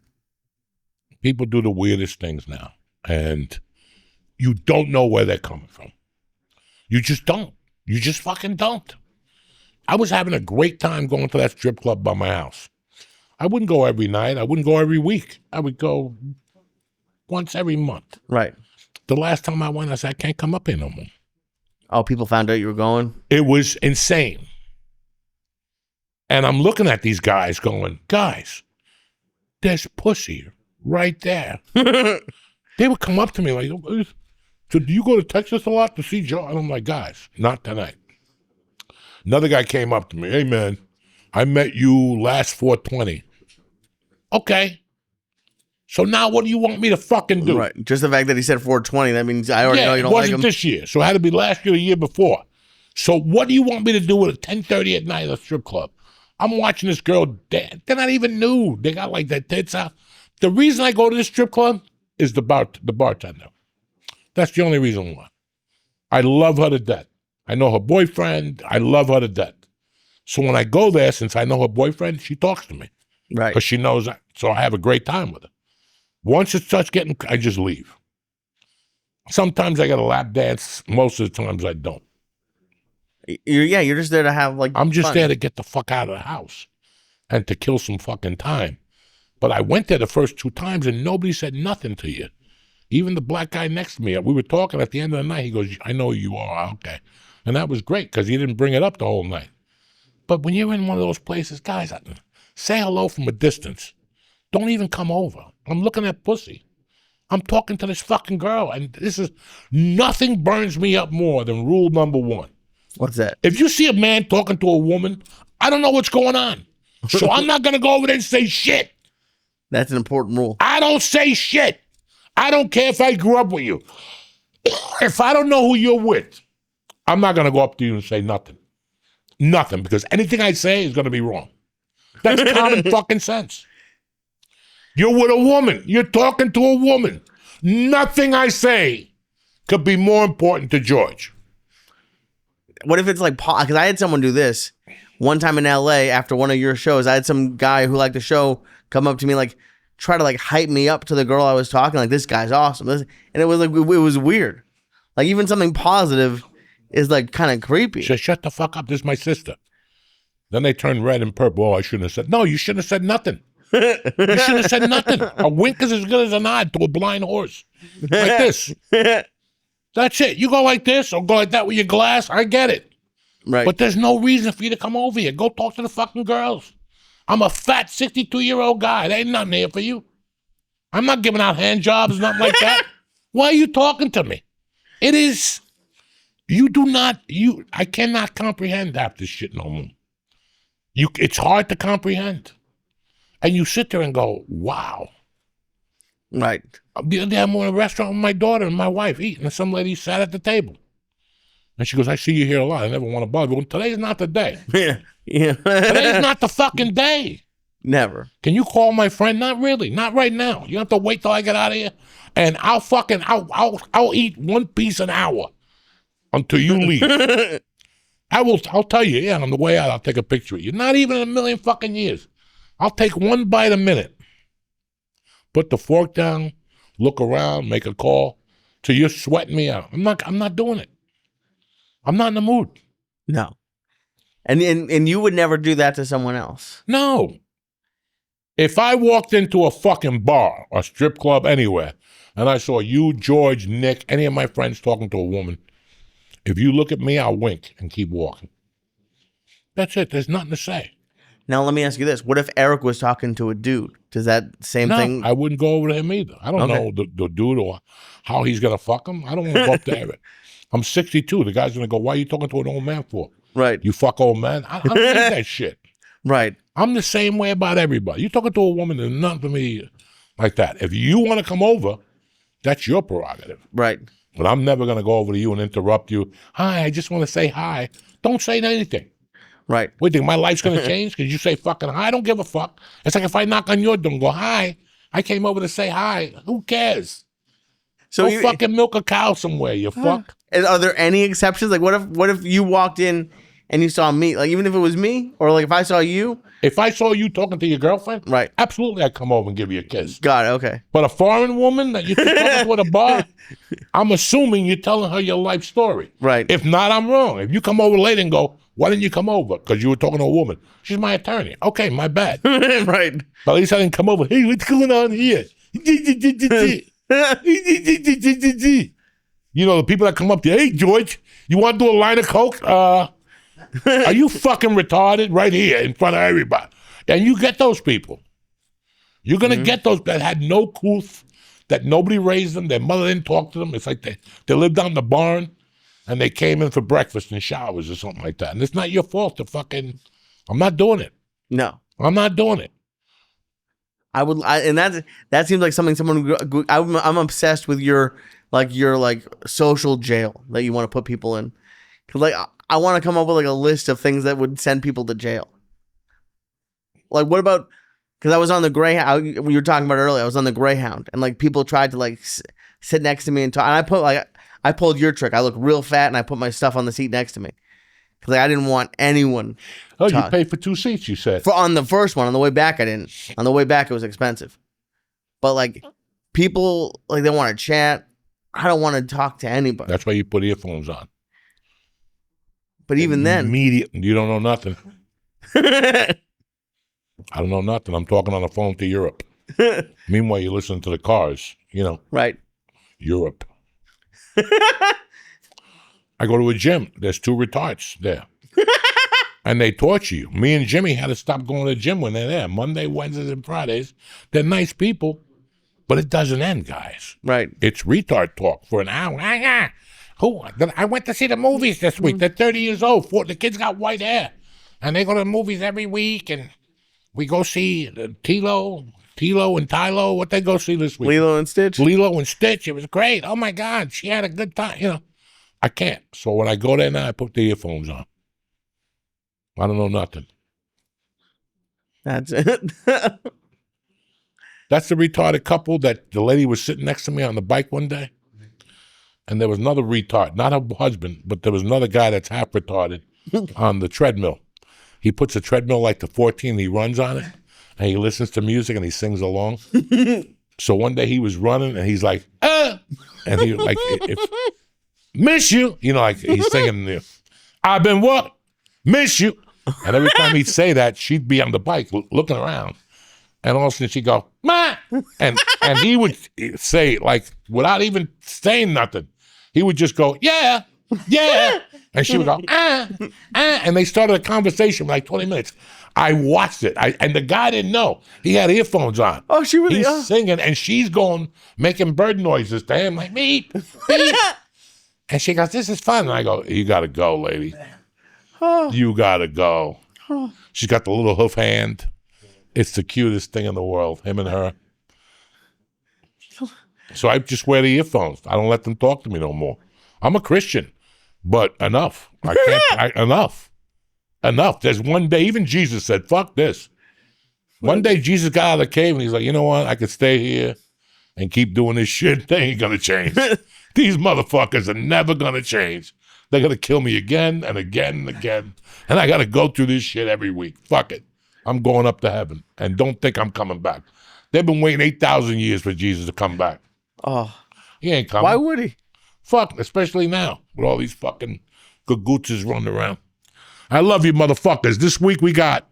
Speaker 1: People do the weirdest things now, and you don't know where they're coming from. You just don't. You just fucking don't. I was having a great time going to that strip club by my house. I wouldn't go every night. I wouldn't go every week. I would go once every month.
Speaker 2: Right.
Speaker 1: The last time I went, I said, I can't come up here no more.
Speaker 2: Oh, people found out you were going?
Speaker 1: It was insane. And I'm looking at these guys going, guys, there's pussy right there. They would come up to me like, so do you go to Texas a lot to see Joe? And I'm like, guys, not tonight. Another guy came up to me, hey, man, I met you last 420. Okay. So now what do you want me to fucking do?
Speaker 2: Right. Just the fact that he said 420, that means I already know you don't like him.
Speaker 1: It wasn't this year, so it had to be last year or the year before. So what do you want me to do at 10:30 at night at a strip club? I'm watching this girl dance. They're not even nude. They got like their tits out. The reason I go to this strip club is the bartender. That's the only reason why. I love her to death. I know her boyfriend. I love her to death. So when I go there, since I know her boyfriend, she talks to me.
Speaker 2: Right.
Speaker 1: Because she knows that. So I have a great time with her. Once it starts getting, I just leave. Sometimes I get a lap dance. Most of the times I don't.
Speaker 2: You're just there to have like
Speaker 1: I'm just
Speaker 2: fun.
Speaker 1: there to get the fuck out of the house and to kill some fucking time. But I went there the first 2 times and nobody said nothing to you. Even the black guy next to me, we were talking at the end of the night. He goes, I know who you are. Okay. And that was great because he didn't bring it up the whole night. But when you're in one of those places, guys, say hello from a distance. Don't even come over. I'm looking at pussy. I'm talking to this fucking girl. And nothing burns me up more than rule number 1.
Speaker 2: What's that?
Speaker 1: If you see a man talking to a woman, I don't know what's going on. So I'm not going to go over there and say shit.
Speaker 2: That's an important rule.
Speaker 1: I don't say shit. I don't care if I grew up with you. If I don't know who you're with, I'm not going to go up to you and say nothing. Nothing, because anything I say is going to be wrong. That's common fucking sense. You're with a woman. You're talking to a woman. Nothing I say could be more important to George.
Speaker 2: What if it's like, because I had someone do this one time in LA after one of your shows. I had some guy who liked the show come up to me, like, try to like hype me up to the girl I was talking, like, this guy's awesome. And it was like, it was weird. Like, even something positive is like kind of creepy.
Speaker 1: Shut the fuck up. This is my sister. Then they turn red and purple. Oh, I shouldn't have said. No, you shouldn't have said nothing. You shouldn't have said nothing. A wink is as good as a nod to a blind horse. Like this. That's it. You go like this or go like that with your glass. I get it.
Speaker 2: Right.
Speaker 1: But there's no reason for you to come over here. Go talk to the fucking girls. I'm a fat 62-year-old guy. There ain't nothing here for you. I'm not giving out hand jobs, nothing like that. Why are you talking to me? It is, I cannot comprehend half this shit no more. It's hard to comprehend. And you sit there and go, wow.
Speaker 2: Right.
Speaker 1: The other day I'm in a restaurant with my daughter and my wife eating, and some lady sat at the table. And she goes, I see you here a lot. I never want to bother you. Well, today's not the day.
Speaker 2: Yeah.
Speaker 1: Today's not the fucking day.
Speaker 2: Never.
Speaker 1: Can you call my friend? Not really. Not right now. You have to wait till I get out of here. And I'll eat one piece an hour until you leave. I'll tell you, yeah, on the way out, I'll take a picture of you. Not even in a million fucking years. I'll take one bite a minute. Put the fork down, look around, make a call till you're sweating me out. I'm not doing it. I'm not in the mood.
Speaker 2: No. And you would never do that to someone else.
Speaker 1: No. If I walked into a fucking bar or strip club anywhere and I saw you, George, Nick, any of my friends talking to a woman, if you look at me, I'll wink and keep walking. That's it. There's nothing to say.
Speaker 2: Now, let me ask you this. What if Eric was talking to a dude? Does that same thing?
Speaker 1: I wouldn't go over to him either. I don't know the dude or how he's going to fuck him. I don't want to go up to Eric. I'm 62. The guy's going to go, why are you talking to an old man for?
Speaker 2: Right.
Speaker 1: You fuck old man? I don't need that shit.
Speaker 2: Right.
Speaker 1: I'm the same way about everybody. You talking to a woman, there's nothing for me like that. If you want to come over, that's your prerogative.
Speaker 2: Right.
Speaker 1: But I'm never going to go over to you and interrupt you. Hi, I just want to say hi. Don't say anything.
Speaker 2: Right.
Speaker 1: What do you think, my life's going to change because you say fucking hi? I don't give a fuck. It's like if I knock on your door and go, hi, I came over to say hi. Who cares? So go fucking milk a cow somewhere, you fuck.
Speaker 2: And are there any exceptions? Like, what if you walked in and you saw me, like even if it was me or like if I saw you,
Speaker 1: If I saw you talking to your girlfriend,
Speaker 2: right?
Speaker 1: absolutely I'd come over and give you a kiss.
Speaker 2: Got it. Okay.
Speaker 1: But a foreign woman that you're talking to at a bar, I'm assuming you're telling her your life story.
Speaker 2: Right.
Speaker 1: If not, I'm wrong. If you come over late and go, why didn't you come over? Because you were talking to a woman. She's my attorney. Okay, my bad.
Speaker 2: Right.
Speaker 1: But at least I didn't come over. Hey, what's going on here? You know, the people that come up to you, hey, George, you want to do a line of coke? Are you fucking retarded? Right here in front of everybody. And you get those people. You're going to get those that had no couth, that nobody raised them, their mother didn't talk to them. It's like they lived down the barn and they came in for breakfast and showers or something like that. And it's not your fault to fucking, I'm not doing it.
Speaker 2: No.
Speaker 1: I'm not doing it.
Speaker 2: And that seems like something I'm obsessed with your social jail that you want to put people in. Cause like I want to come up with like a list of things that would send people to jail. Like what about, cause I was on the Greyhound, you were talking about earlier, I was on the Greyhound and like people tried to like sit next to me and talk. And I pulled your trick. I look real fat and I put my stuff on the seat next to me. Cause like I didn't want anyone.
Speaker 1: Oh, you paid for 2 seats, you said.
Speaker 2: On the first one, on the way back, I didn't. On the way back, it was expensive. But like, people like they want to chat. I don't want to talk to anybody.
Speaker 1: That's why you put earphones on.
Speaker 2: But even then,
Speaker 1: immediately, you don't know nothing. I don't know nothing. I'm talking on the phone to Europe. Meanwhile, you listen to the cars. You know,
Speaker 2: right?
Speaker 1: Europe. I go to a gym. There's 2 retards there. And they torture you. Me and Jimmy had to stop going to the gym when they're there. Monday, Wednesdays, and Fridays. They're nice people, but it doesn't end, guys.
Speaker 2: Right.
Speaker 1: It's retard talk for an hour. I went to see the movies this week. They're 30 years old. The kids got white hair. And they go to the movies every week. And we go see Tilo and Tylo. What they go see this week?
Speaker 2: Lilo and Stitch.
Speaker 1: Lilo and Stitch. It was great. Oh, my God. She had a good time. You know, I can't. So when I go there now, I put the earphones on. I don't know nothing.
Speaker 2: That's it.
Speaker 1: That's the retarded couple that the lady was sitting next to me on the bike one day. And there was another retard, not her husband, but there was another guy that's half retarded on the treadmill. He puts a treadmill like the 14, he runs on it, and he listens to music and he sings along. So one day he was running and he's like, and he like, miss you. You know, like he's singing, I've been what? Miss you. And every time he'd say that, she'd be on the bike looking around. And all of a sudden she'd go, Ma! And he would say, like, without even saying nothing, he would just go, yeah. And she would go, and they started a conversation for like 20 minutes. I watched it. And the guy didn't know. He had earphones on.
Speaker 2: Oh, she really?
Speaker 1: He's singing, and she's going, making bird noises to him, like, meep, meep. And she goes, this is fun. And I go, you got to go, lady. You got to go. She's got the little hoof hand. It's the cutest thing in the world, him and her. So I just wear the earphones. I don't let them talk to me no more. I'm a Christian, but enough. I can't, enough. There's one day, even Jesus said, fuck this. One day Jesus got out of the cave and he's like, you know what? I could stay here and keep doing this shit. They ain't going to change. These motherfuckers are never going to change. They're going to kill me again and again and again. And I got to go through this shit every week. Fuck it. I'm going up to heaven. And don't think I'm coming back. They've been waiting 8,000 years for Jesus to come back.
Speaker 2: Oh.
Speaker 1: He ain't coming.
Speaker 2: Why would he?
Speaker 1: Fuck, especially now with all these fucking gagootzes running around. I love you, motherfuckers. This week we got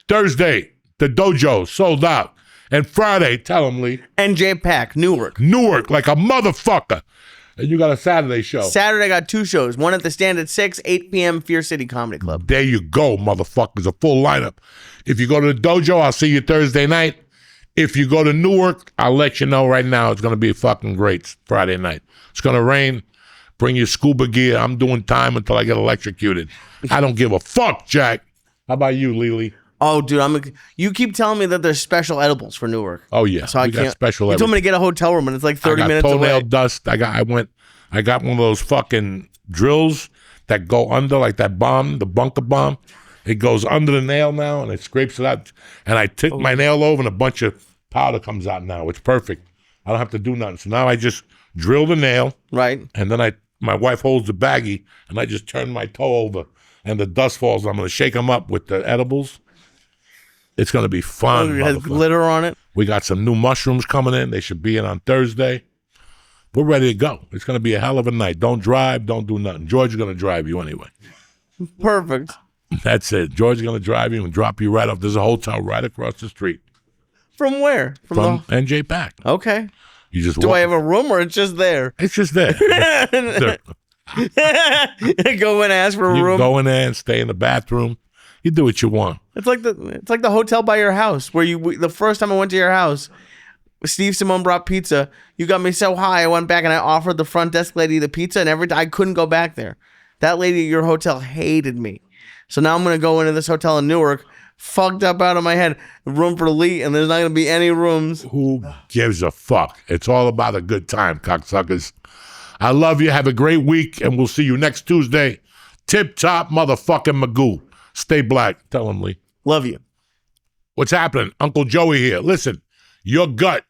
Speaker 1: Thursday, the dojo sold out. And Friday, tell them, Lee.
Speaker 2: NJ Pack, Newark,
Speaker 1: like a motherfucker. And you got a Saturday show.
Speaker 2: Saturday, I got 2 shows. One at the Stand at 6, 8 p.m., Fear City Comedy Club.
Speaker 1: There you go, motherfuckers. A full lineup. If you go to the dojo, I'll see you Thursday night. If you go to Newark, I'll let you know right now. It's going to be fucking great Friday night. It's going to rain. Bring your scuba gear. I'm doing time until I get electrocuted. I don't give a fuck, Jack. How about you, Lily?
Speaker 2: Oh, dude, you keep telling me that there's special edibles for Newark.
Speaker 1: Oh yeah,
Speaker 2: so I
Speaker 1: got special.
Speaker 2: You told me to get a hotel room, and it's like 30 minutes away.
Speaker 1: Toenail dust. I got one of those fucking drills that go under, like that bomb, the bunker bomb. It goes under the nail now, and it scrapes it out. And I tick my nail over, and a bunch of powder comes out now. It's perfect. I don't have to do nothing. So now I just drill the nail,
Speaker 2: right,
Speaker 1: and then I my wife holds the baggie, and I just turn my toe over, and the dust falls. I'm going to shake them up with the edibles. It's going to be fun.
Speaker 2: It has glitter on it.
Speaker 1: We got some new mushrooms coming in. They should be in on Thursday. We're ready to go. It's going to be a hell of a night. Don't drive. Don't do nothing. George is going to drive you anyway.
Speaker 2: Perfect.
Speaker 1: That's it. George is going to drive you and drop you right off. There's a hotel right across the street.
Speaker 2: From where?
Speaker 1: From NJ Pack.
Speaker 2: Okay.
Speaker 1: You just
Speaker 2: Do I have a room or it's just there?
Speaker 1: It's just there.
Speaker 2: Go and ask for a
Speaker 1: You
Speaker 2: room.
Speaker 1: go in there and stay in the bathroom. You do what you want.
Speaker 2: It's like the hotel by your house where the first time I went to your house, Steve Simone brought pizza. You got me so high, I went back and I offered the front desk lady the pizza, and I couldn't go back there. That lady at your hotel hated me. So now I'm gonna go into this hotel in Newark, fucked up out of my head, room for Lee, and there's not gonna be any rooms.
Speaker 1: Who gives a fuck? It's all about a good time, cocksuckers. I love you. Have a great week, and we'll see you next Tuesday. Tip top motherfucking Magoo. Stay black. Tell him, Lee.
Speaker 2: Love you.
Speaker 1: What's happening? Uncle Joey here. Listen, your gut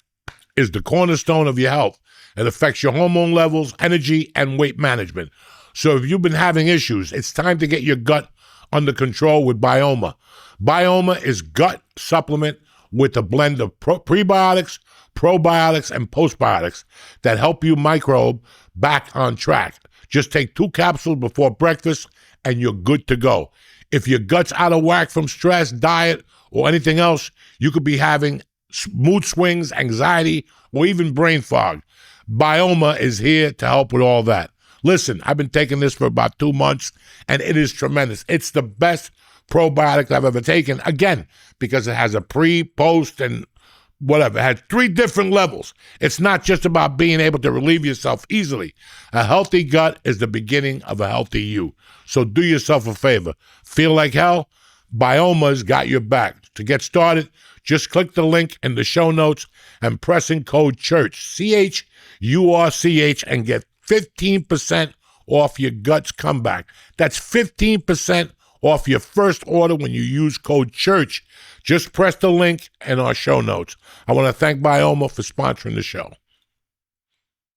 Speaker 1: is the cornerstone of your health. It affects your hormone levels, energy, and weight management. So if you've been having issues, it's time to get your gut under control with Bioma. Bioma is gut supplement with a blend of prebiotics, probiotics, and postbiotics that help you microbe back on track. Just take 2 capsules before breakfast and you're good to go. If your gut's out of whack from stress, diet, or anything else, you could be having mood swings, anxiety, or even brain fog. Bioma is here to help with all that. Listen, I've been taking this for about 2 months, and it is tremendous. It's the best probiotic I've ever taken, again, because it has a pre, post, and whatever. It has 3 different levels. It's not just about being able to relieve yourself easily. A healthy gut is the beginning of a healthy you. So do yourself a favor. Feel like hell? Bioma's got your back. To get started, just click the link in the show notes and press in code CHURCH, CHURCH, and get 15% off your guts comeback. That's 15% off your first order when you use code CHURCH. Just press the link in our show notes. I want to thank Bioma for sponsoring the show.